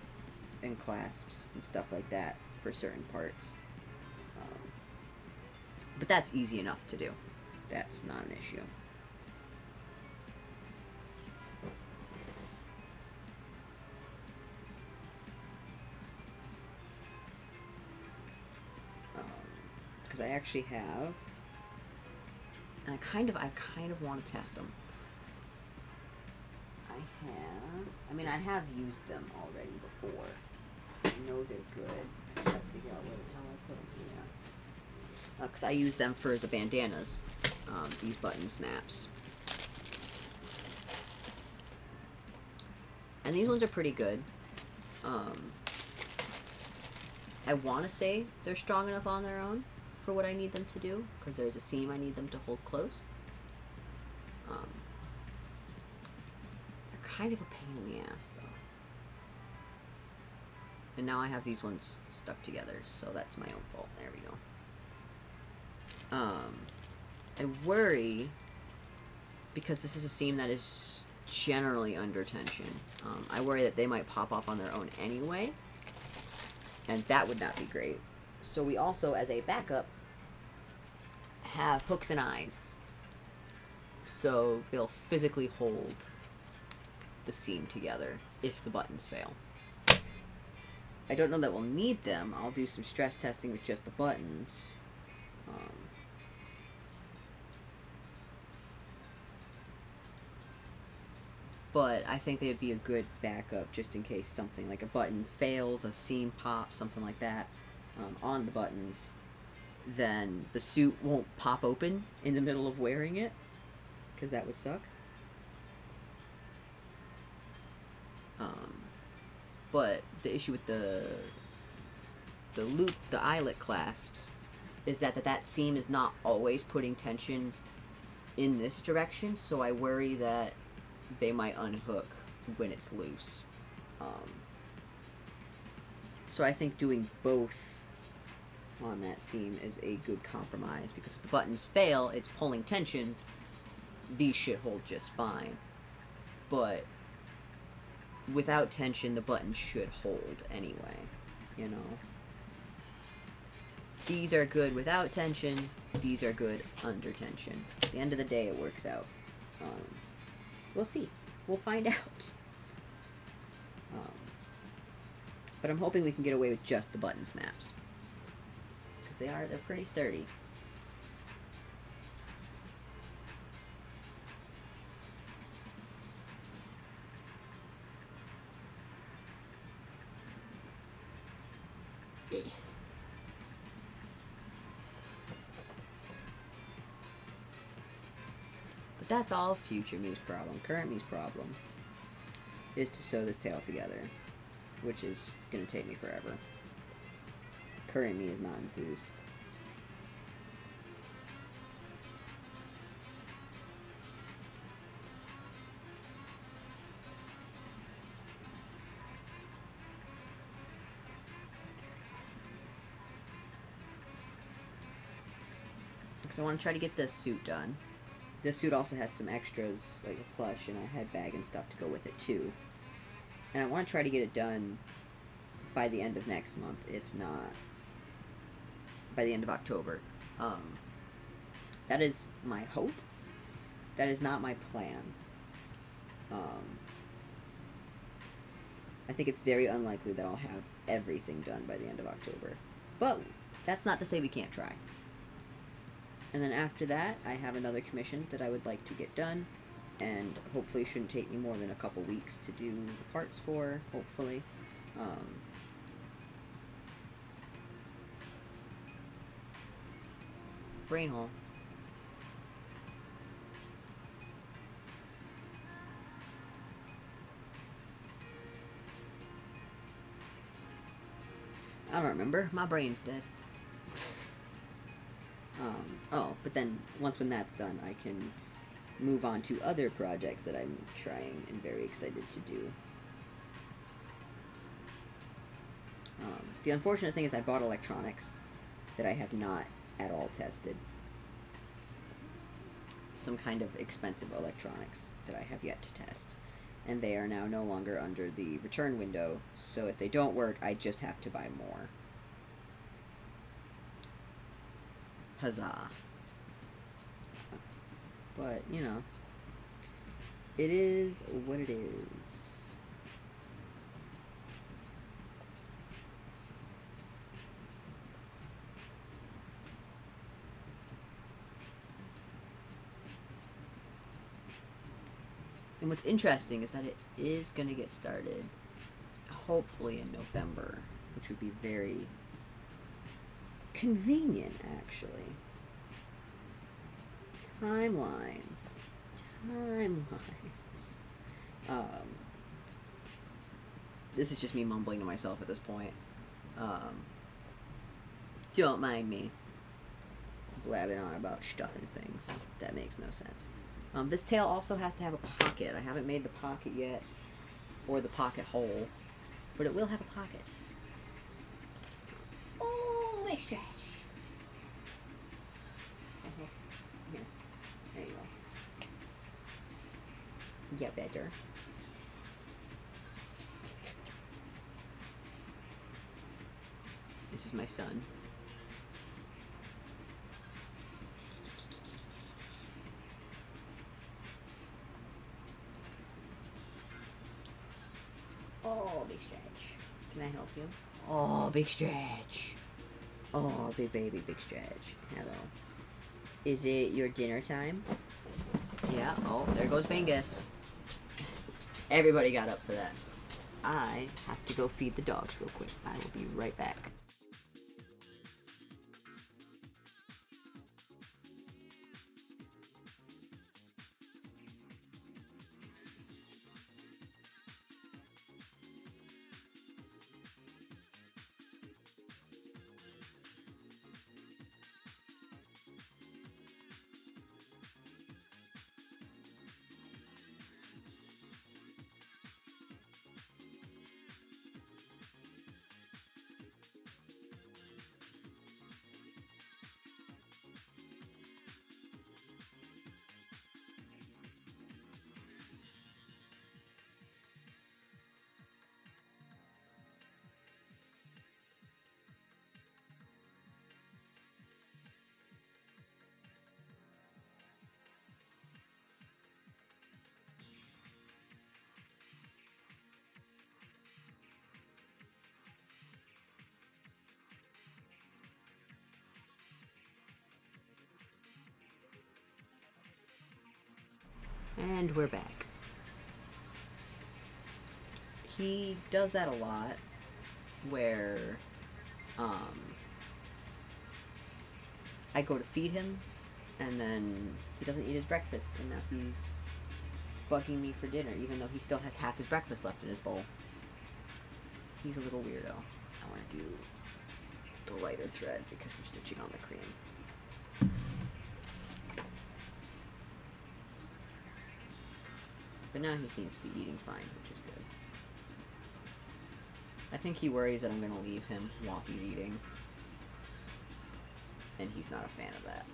and clasps and stuff like that for certain parts. But that's easy enough to do. That's not an issue. Because I actually have, and I kind of want to test them. I have used them already before. I know they're good. I just have to figure out where the hell I put them here. Because I use them for the bandanas, these button snaps. And these ones are pretty good. I want to say they're strong enough on their own for what I need them to do, because there's a seam I need them to hold close. They're kind of a pain in the ass, though. And now I have these ones stuck together, so that's my own fault. There we go. I worry, because this is a seam that is generally under tension, I worry that they might pop off on their own anyway, and that would not be great. So we also, as a backup, have hooks and eyes, so they'll physically hold the seam together if the buttons fail. I don't know that we'll need them. I'll do some stress testing with just the buttons. But I think they'd be a good backup just in case something like a button fails, a seam pops, something like that on the buttons. Then the suit won't pop open in the middle of wearing it, because that would suck. But the issue with the eyelet clasps, is that seam is not always putting tension in this direction, so I worry that they might unhook when it's loose. So I think doing both on that seam is a good compromise, because if the buttons fail, it's pulling tension, these should hold just fine. But without tension, the buttons should hold anyway, you know? These are good without tension, these are good under tension. At the end of the day, it works out. We'll see. We'll find out. But I'm hoping we can get away with just the button snaps, because they're pretty sturdy. But that's all future me's problem. Current me's problem is to sew this tail together, which is going to take me forever. Current me is not enthused. Because I want to try to get this suit done. This suit also has some extras, like a plush and a head bag and stuff to go with it too. And I want to try to get it done by the end of next month, if not by the end of October. That is my hope. That is not my plan. I think it's very unlikely that I'll have everything done by the end of October. But that's not to say we can't try. And then after that, I have another commission that I would like to get done, and hopefully shouldn't take me more than a couple weeks to do the parts for, hopefully. Brain hole. I don't remember. My brain's dead. But then when that's done, I can move on to other projects that I'm trying and very excited to do. The unfortunate thing is I bought electronics that I have not at all tested. Some kind of expensive electronics that I have yet to test. And they are now no longer under the return window, so if they don't work, I just have to buy more. Huzzah. But, you know, it is what it is. And what's interesting is that it is going to get started, hopefully in November, which would be very convenient, actually. Timelines. This is just me mumbling to myself at this point. Don't mind me blabbing on about stuff and things. That makes no sense. This tail also has to have a pocket. I haven't made the pocket yet, or the pocket hole, but it will have a pocket. Oh, big stretch. Here. There you go. Get better. This is my son. Oh, big stretch. Can I help you? Oh, big stretch. Oh, big baby, big stretch. Hello. Is it your dinner time? Yeah. Oh, there goes Bingus. Everybody got up for that. I have to go feed the dogs real quick. I will be right back. And we're back. He does that a lot, where I go to feed him, and then he doesn't eat his breakfast, and now he's bugging me for dinner, even though he still has half his breakfast left in his bowl. He's a little weirdo. I want to do the lighter thread because we're stitching on the cream. But now he seems to be eating fine, which is good. I think he worries that I'm going to leave him while he's eating. And he's not a fan of that.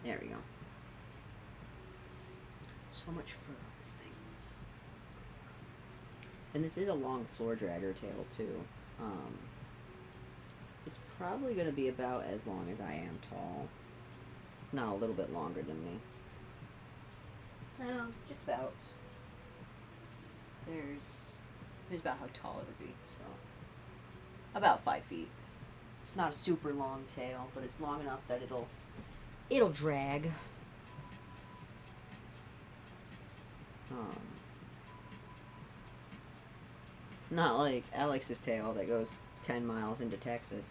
There we go. So much fur on this thing. And this is a long floor dragger tail too. It's probably going to be about as long as I am tall. Not a little bit longer than me. No, just about. There's about how tall it would be. So about 5 feet. It's not a super long tail, but it's long enough that it'll drag. Not like Alex's tail that goes 10 miles into Texas.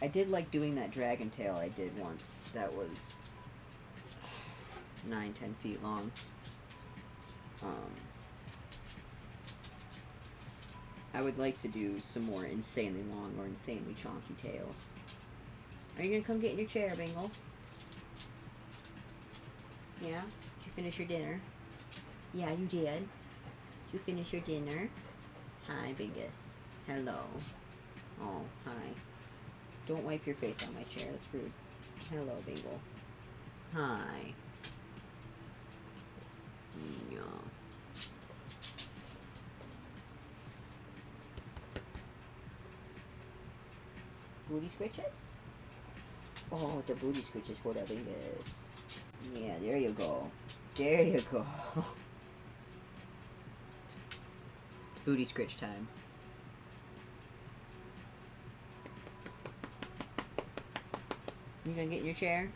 I did like doing that dragon tail I did once. That was 9-10 feet long. I would like to do some more insanely long or insanely chonky tails. Are you gonna come get in your chair, Bingle? Yeah? Did you finish your dinner? Yeah, you did. Did you finish your dinner? Hi, Bingus. Hello. Oh, hi. Don't wipe your face on my chair. That's rude. Hello, Bingle. Hi. Yeah. Booty scritches? Oh, the booty scritches for the Bingus. Yeah, there you go. There you go. It's booty scritch time. You gonna get in your chair?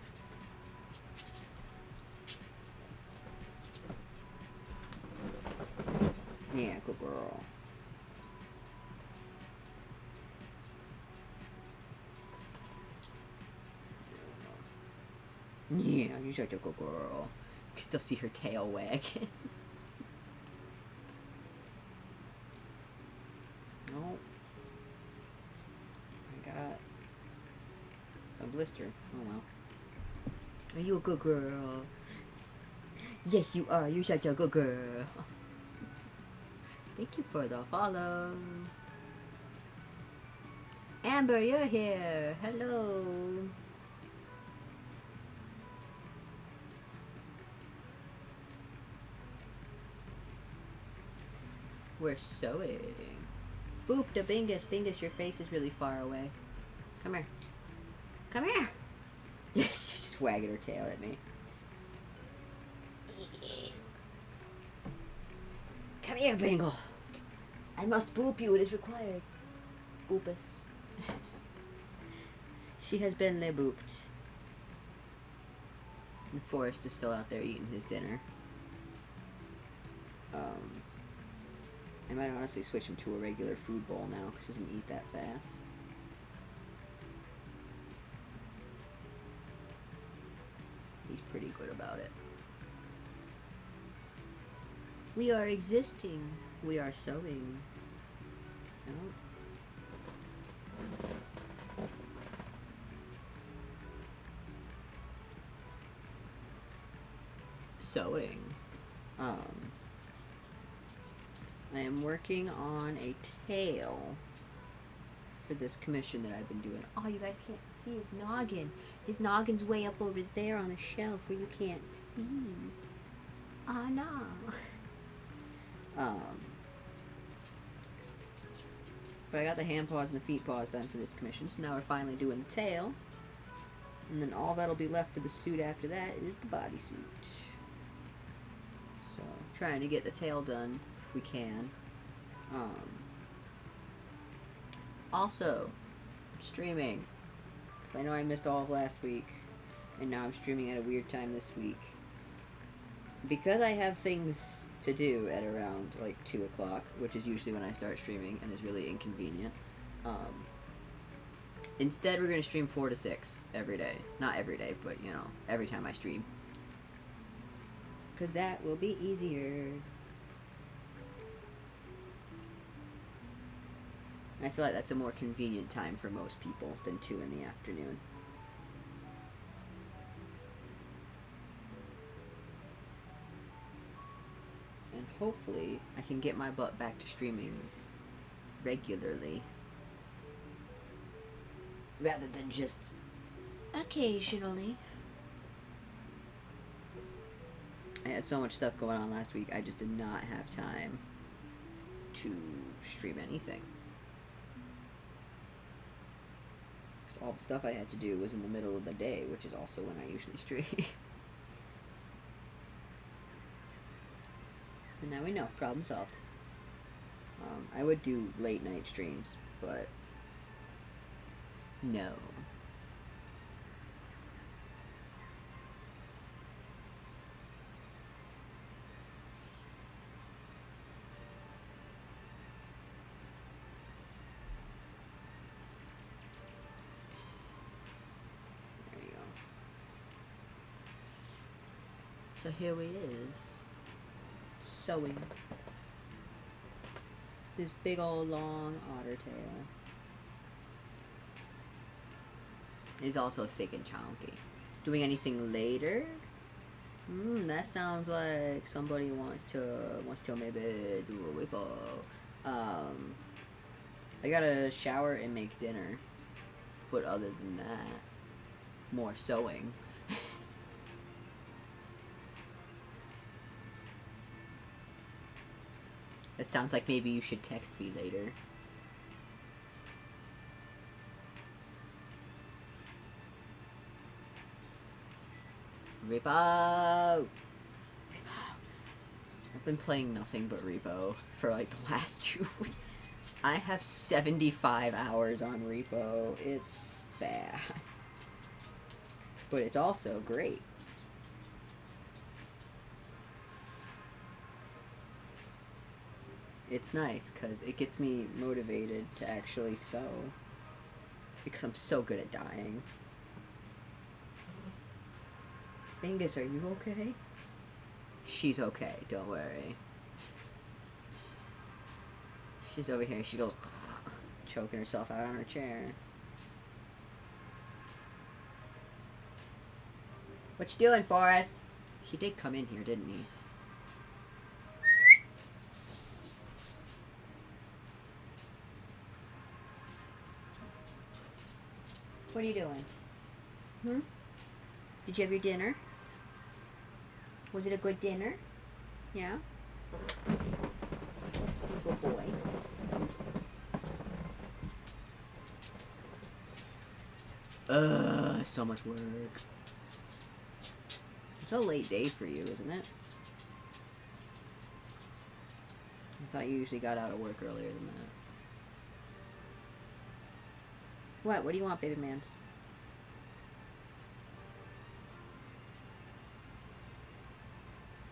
Yeah, good girl. Yeah, you're such a good girl. You can still see her tail wagging. Oh. I got a blister. Oh well. Are you a good girl? Yes, you are. You're such a good girl. Thank you for the follow. Amber, you're here. Hello. We're sewing. Boop the Bingus. Bingus, your face is really far away. Come here. Come here. Yes, she's just wagging her tail at me. Come here, Bingle. I must boop you. It is required. Boopus. She has been booped. And Forrest is still out there eating his dinner. I might honestly switch him to a regular food bowl now because he doesn't eat that fast. He's pretty good about it. We are existing. We are sewing. Oh. Sewing. I am working on a tail for this commission that I've been doing. Oh, you guys can't see his noggin. His noggin's way up over there on the shelf where you can't see. Oh no. But I got the hand paws and the feet paws done for this commission, so now we're finally doing the tail. And then all that'll be left for the suit after that is the bodysuit. So, trying to get the tail done if we can. Also, streaming. Because I know I missed all of last week, and now I'm streaming at a weird time this week. Because I have things to do at around like 2 o'clock, which is usually when I start streaming and is really inconvenient. Instead, we're going to stream 4 to 6 every day. Not every day, but you know, every time I stream. Because that will be easier. I feel like that's a more convenient time for most people than 2 in the afternoon. And hopefully I can get my butt back to streaming regularly rather than just occasionally. I had so much stuff going on last week, I just did not have time to stream anything. Because all the stuff I had to do was in the middle of the day, which is also when I usually stream. So now we know, problem solved. I would do late night streams, but no. There you go. So here we is, sewing this big old long otter tail. It is also thick and chunky. Doing anything later? That sounds like somebody wants to maybe do a repo. I gotta shower and make dinner, but other than that, more sewing. It sounds like maybe you should text me later. Repo! I've been playing nothing but Repo for like the last 2 weeks. I have 75 hours on Repo. It's bad. But it's also great. It's nice because it gets me motivated to actually sew. Because I'm so good at dyeing. Angus, are you okay? She's okay, don't worry. She's over here, she goes choking herself out on her chair. What you doing, Forrest? He did come in here, didn't he? What are you doing? Did you have your dinner? Was it a good dinner? Yeah? Good boy. So much work. It's a late day for you, isn't it? I thought you usually got out of work earlier than that. What? What do you want, baby mans?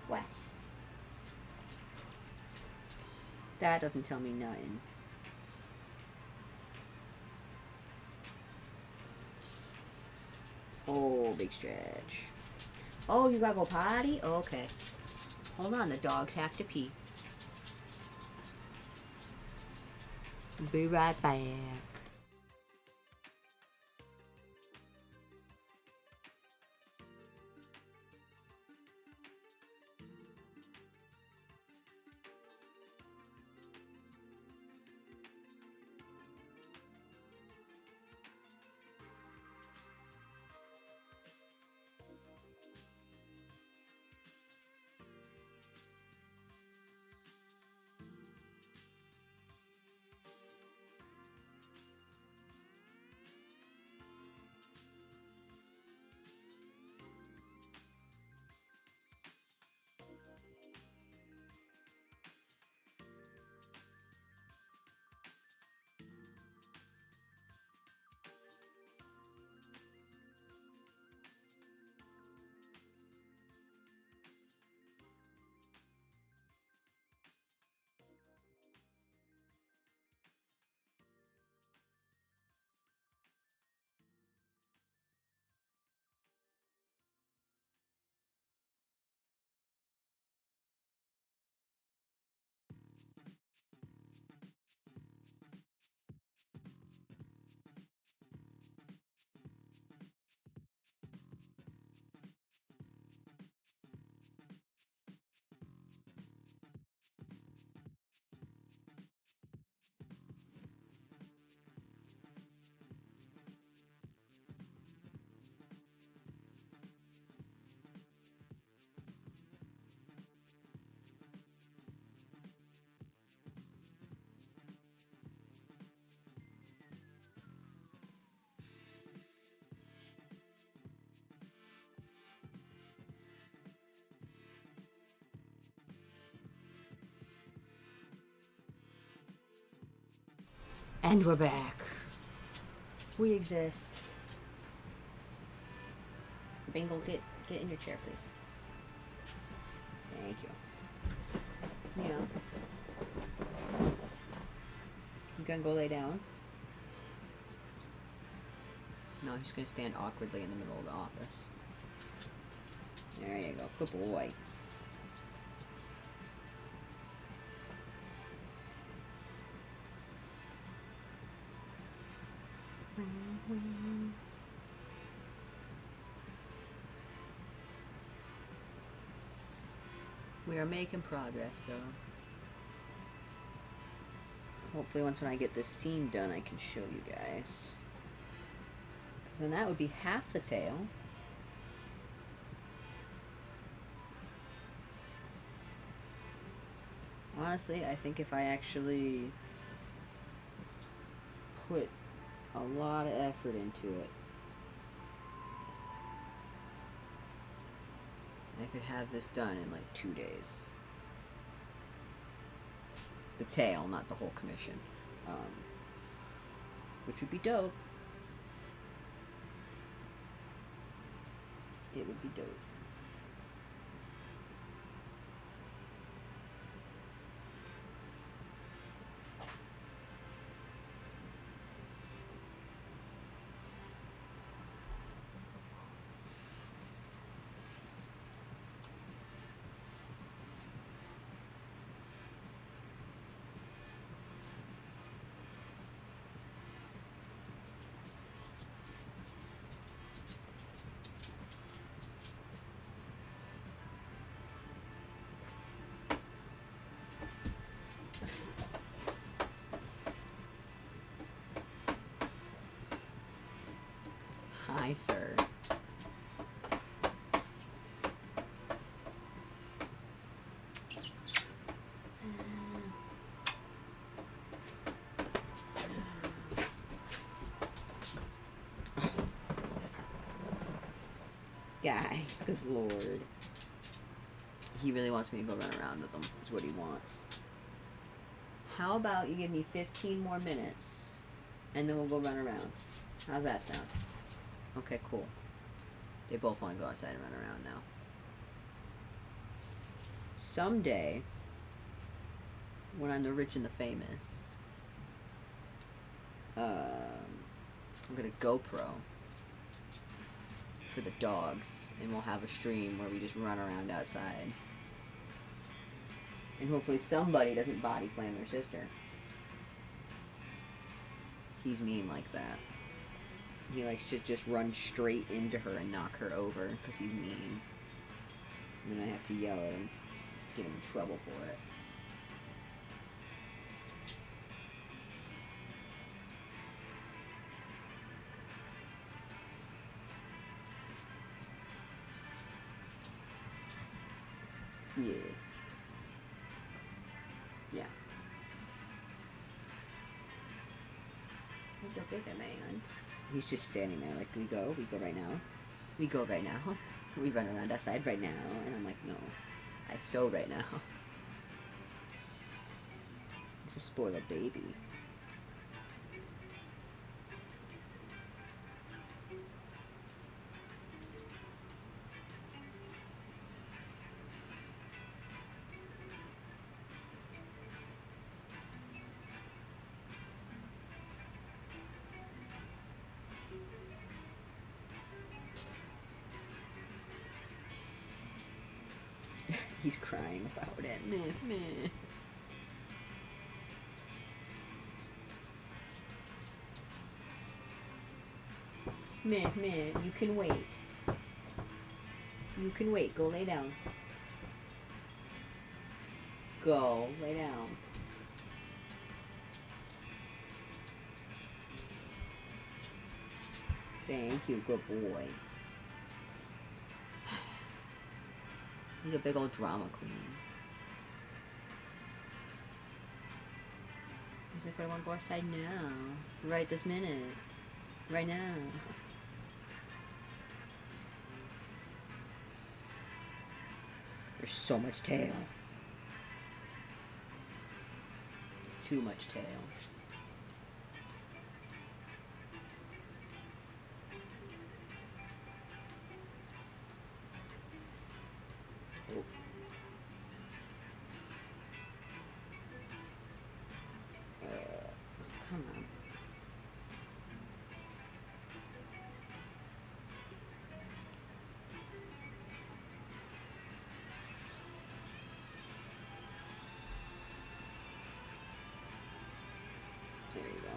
What? That doesn't tell me nothing. Oh, big stretch. Oh, you gotta go potty? Oh, okay. Hold on, the dogs have to pee. Be right back. And we're back. We exist. Bingle, get in your chair, please. Thank you. Yeah. You gonna go lay down? No, he's gonna stand awkwardly in the middle of the office. There you go. Good boy. We are making progress, though. Hopefully once when I get this seam done, I can show you guys. Because then that would be half the tail. Honestly, I think if I actually put a lot of effort into it, I could have this done in like 2 days. The tail, not the whole commission. Which would be dope. It would be dope. Hi, sir. Guys, good lord. He really wants me to go run around with him, is what he wants. How about you give me 15 more minutes, and then we'll go run around. How's that sound? Okay, cool. They both want to go outside and run around now. Someday, when I'm the rich and the famous, I'm gonna GoPro for the dogs, and we'll have a stream where we just run around outside. And hopefully somebody doesn't body slam their sister. He's mean like that. He like should just run straight into her and knock her over because he's mean. And then I have to yell at him, get him in trouble for it. Yes. Yeah. He's a bigger man. He's just standing there like, we go right now. We go right now. We run around outside right now. And I'm like, no. I sew right now. He's a spoiled baby. He's crying about it. Meh, meh. Meh, meh. You can wait. You can wait. Go lay down. Go lay down. Thank you, good boy. He's a big old drama queen. He's like, I want to go outside now. Right this minute. Right now. There's so much tail. Too much tail. Oh. Come on. There you go.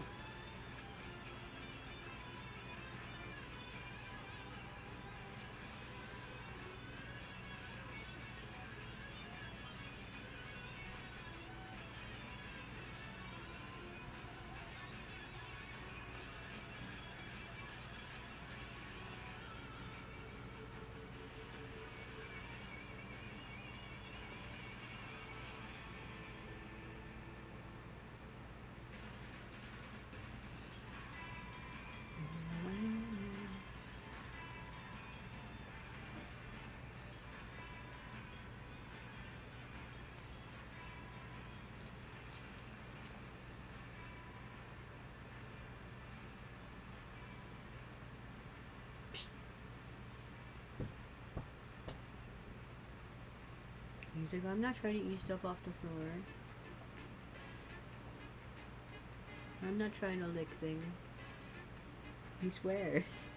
He's like, I'm not trying to eat stuff off the floor. I'm not trying to lick things. He swears.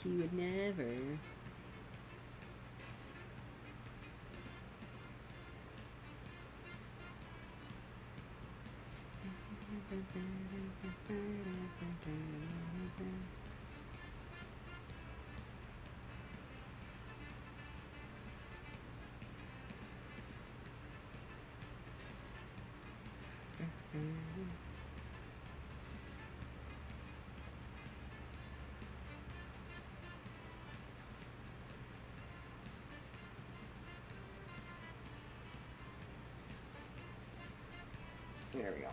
He would never. There we go.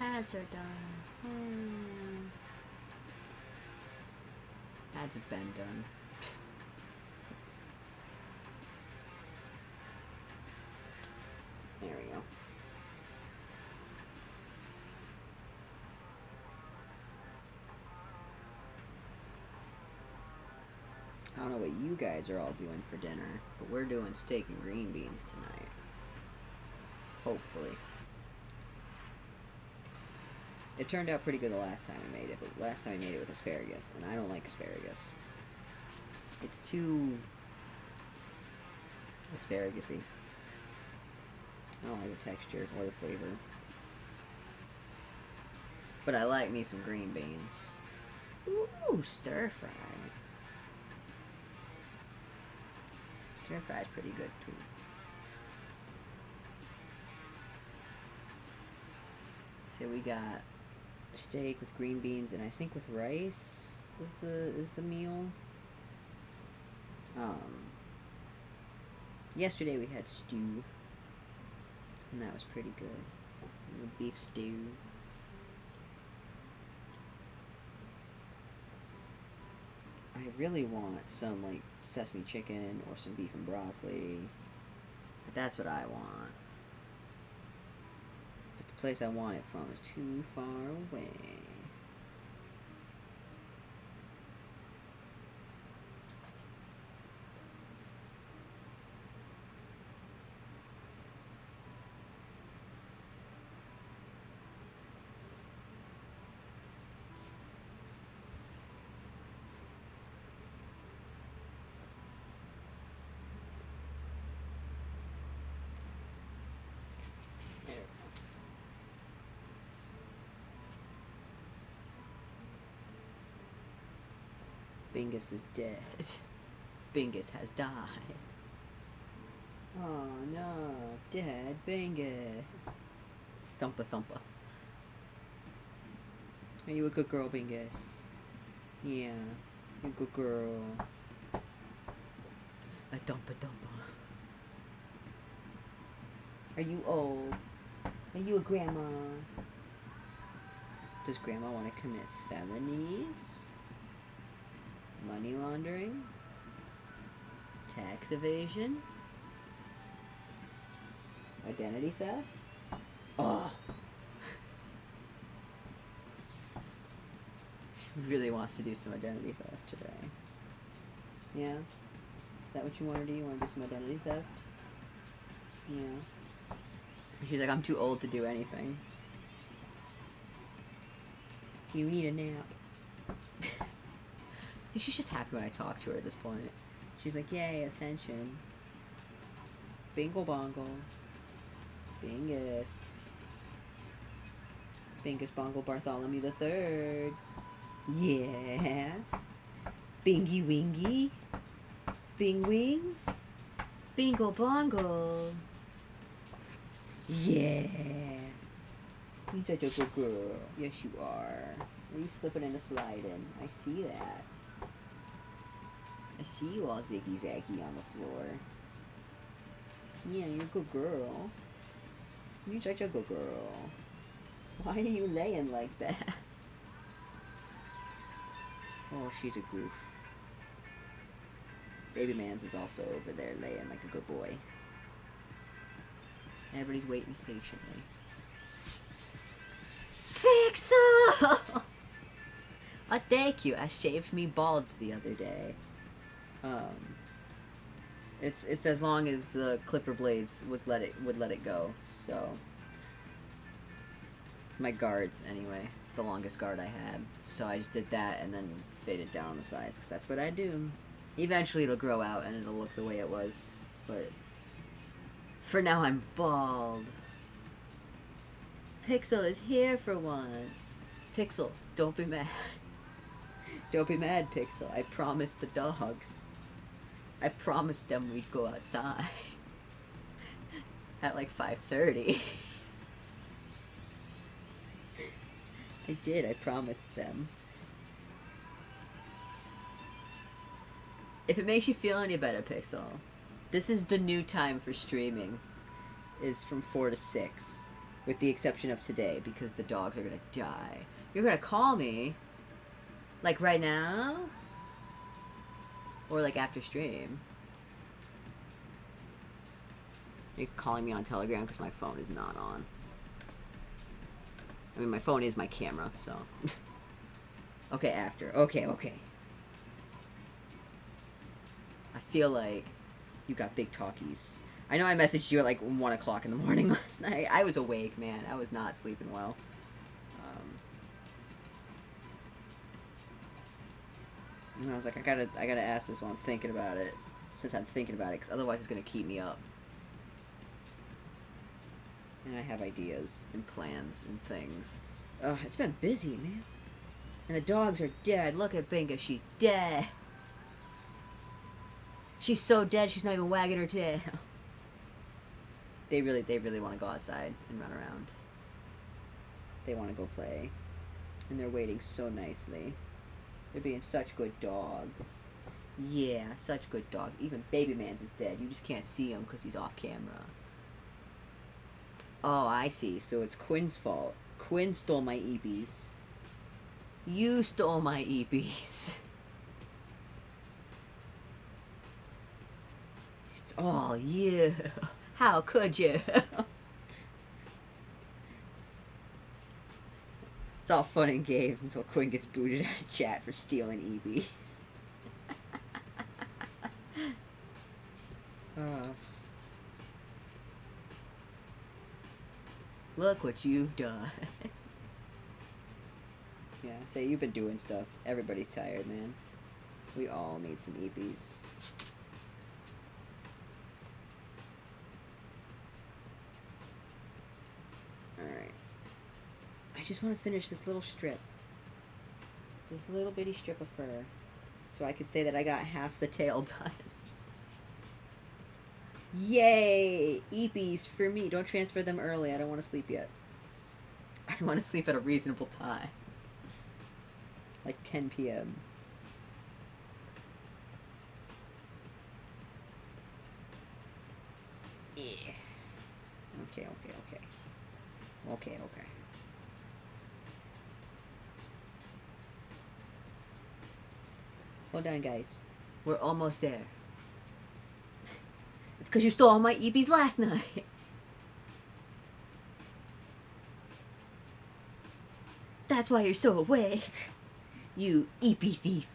Ads are done. Ads have been done. There we go. I don't know what you guys are all doing for dinner, but we're doing steak and green beans tonight. Hopefully. It turned out pretty good the last time I made it, but last time I made it with asparagus, and I don't like asparagus. It's too asparagus-y. I don't like the texture or the flavor. But I like me some green beans. Ooh, stir fry. Stir fry is pretty good too. So we got steak with green beans, and I think with rice is the meal. Yesterday we had stew, and that was pretty good. The beef stew. I really want some like sesame chicken or some beef and broccoli. But that's what I want. But the place I want it from is too far away. Bingus is dead. Bingus has died. Oh no, dead Bingus. Thumpa thumpa. Are you a good girl, Bingus? Yeah, you're a good girl. A dumpa dumpa. Are you old? Are you a grandma? Does grandma want to commit felonies? Money laundering? Tax evasion? Identity theft? Oh! She really wants to do some identity theft today. Yeah? Is that what you want to do? You want to do some identity theft? Yeah. She's like, I'm too old to do anything. You need a nap. I think she's just happy when I talk to her at this point. She's like, yay, attention. Bingo bongo. Bingus. Bingus bongo Bartholomew the Third. Yeah. Bingy wingy. Bing wings. Bingo bongo. Yeah. You're such a good girl. Yes, you are. Are you slipping and sliding? I see that. I see you all ziggy-zaggy on the floor. Yeah, you're a good girl. You're such a good girl. Why are you laying like that? Oh, she's a goof. Baby Mans is also over there laying like a good boy. Everybody's waiting patiently. Pixel! Oh, thank you. I shaved me bald the other day. It's as long as the clipper blades would let it go. So my guards anyway. It's the longest guard I had. So I just did that and then faded down the sides because that's what I do. Eventually it'll grow out and it'll look the way it was, but for now I'm bald. Pixel is here for once. Pixel, don't be mad. Don't be mad, Pixel. I promised the dogs. I promised them we'd go outside. At like 5:30. I did, I promised them. If it makes you feel any better, Pixel, this is the new time for streaming. Is from 4 to 6. With the exception of today, because the dogs are gonna die. You're gonna call me? Like right now? Or like after stream? You're calling me on Telegram because my phone is not on. I mean, my phone is my camera, so. Okay, after. Okay. I feel like you got big talkies. I know I messaged you at like 1 o'clock in the morning last night. I was awake, man. I was not sleeping well. And I was like, I gotta ask this while I'm thinking about it. Since I'm thinking about it, because otherwise it's gonna keep me up. And I have ideas and plans and things. Ugh, it's been busy, man. And the dogs are dead. Look at Binga, she's dead. She's so dead, she's not even wagging her tail. They really want to go outside and run around. They want to go play. And they're waiting so nicely. They're being such good dogs. Yeah, such good dogs. Even Baby Mans is dead. You just can't see him because he's off camera. Oh, I see. So it's Quinn's fault. Quinn stole my EBs. You stole my EBs. It's all you. How could you? It's all fun and games until Quinn gets booted out of chat for stealing EBs. Look what you've done. Yeah, say you've been doing stuff. Everybody's tired, man. We all need some EBs. Alright. I just want to finish this little strip. This little bitty strip of fur. So I could say that I got half the tail done. Yay! EBs for me. Don't transfer them early. I don't want to sleep yet. I want to sleep at a reasonable time. Like 10 p.m. Yeah. Okay. Hold on, guys. We're almost there. It's because you stole all my EBs last night. That's why you're so awake. You EP thief.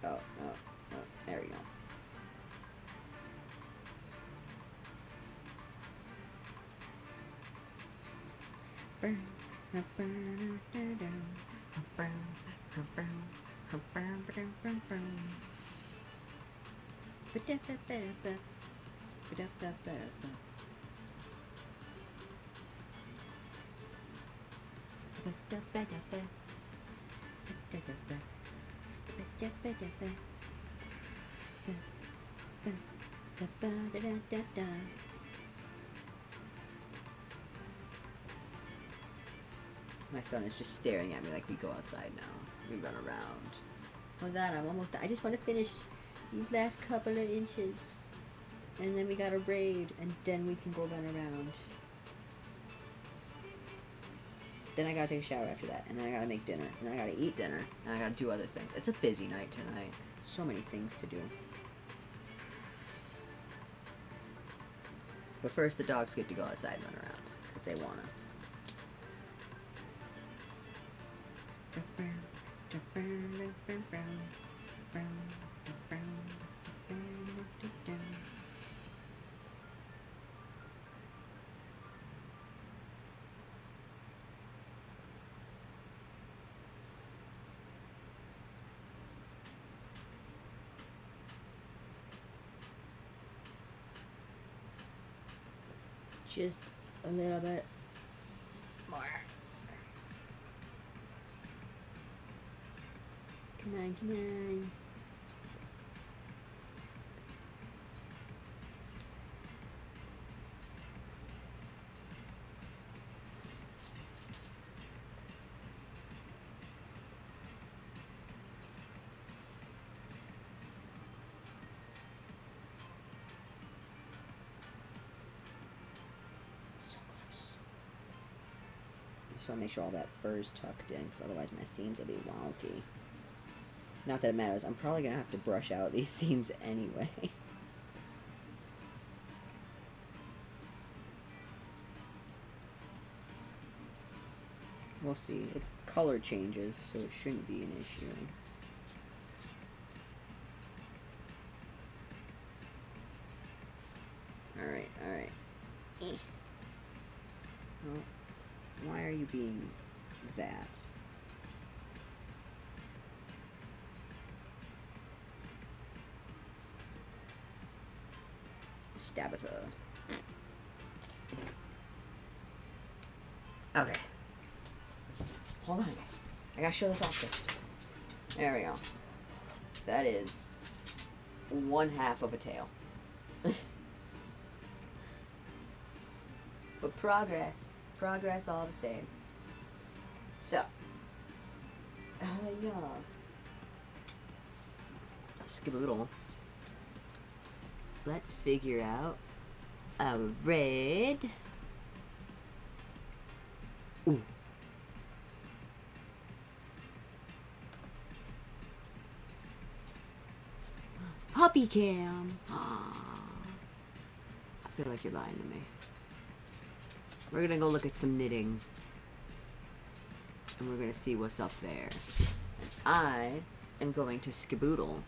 Oh, there we go. My son is just staring at me like we go outside now. We run around. Hold on, I'm almost done. I just want to finish these last couple of inches. And then we got a braid, and then we can go run around. Then I gotta take a shower after that, and then I gotta make dinner, and then I gotta eat dinner, and I gotta do other things. It's a busy night tonight. So many things to do. But first, the dogs get to go outside and run around, because they wanna. Just a little bit more. Come on, come on. I want to make sure all that fur's tucked in, because otherwise my seams will be wonky. Not that it matters. I'm probably going to have to brush out these seams anyway. We'll see. It's color changes, so it shouldn't be an issue. Alright, alright. Well, why are you being that? Stabata. Okay. Hold on, guys. I gotta show this off to you. There we go. That is one half of a tail. But progress. Progress all the same. So. Yeah. Skaboodle. Let's figure out a red. Ooh. Puppy cam. Aww. I feel like you're lying to me. We're gonna go look at some knitting. And we're gonna see what's up there. And I am going to Skaboodle.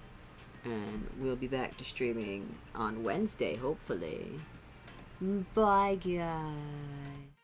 And we'll be back to streaming on Wednesday, hopefully. Bye, guys.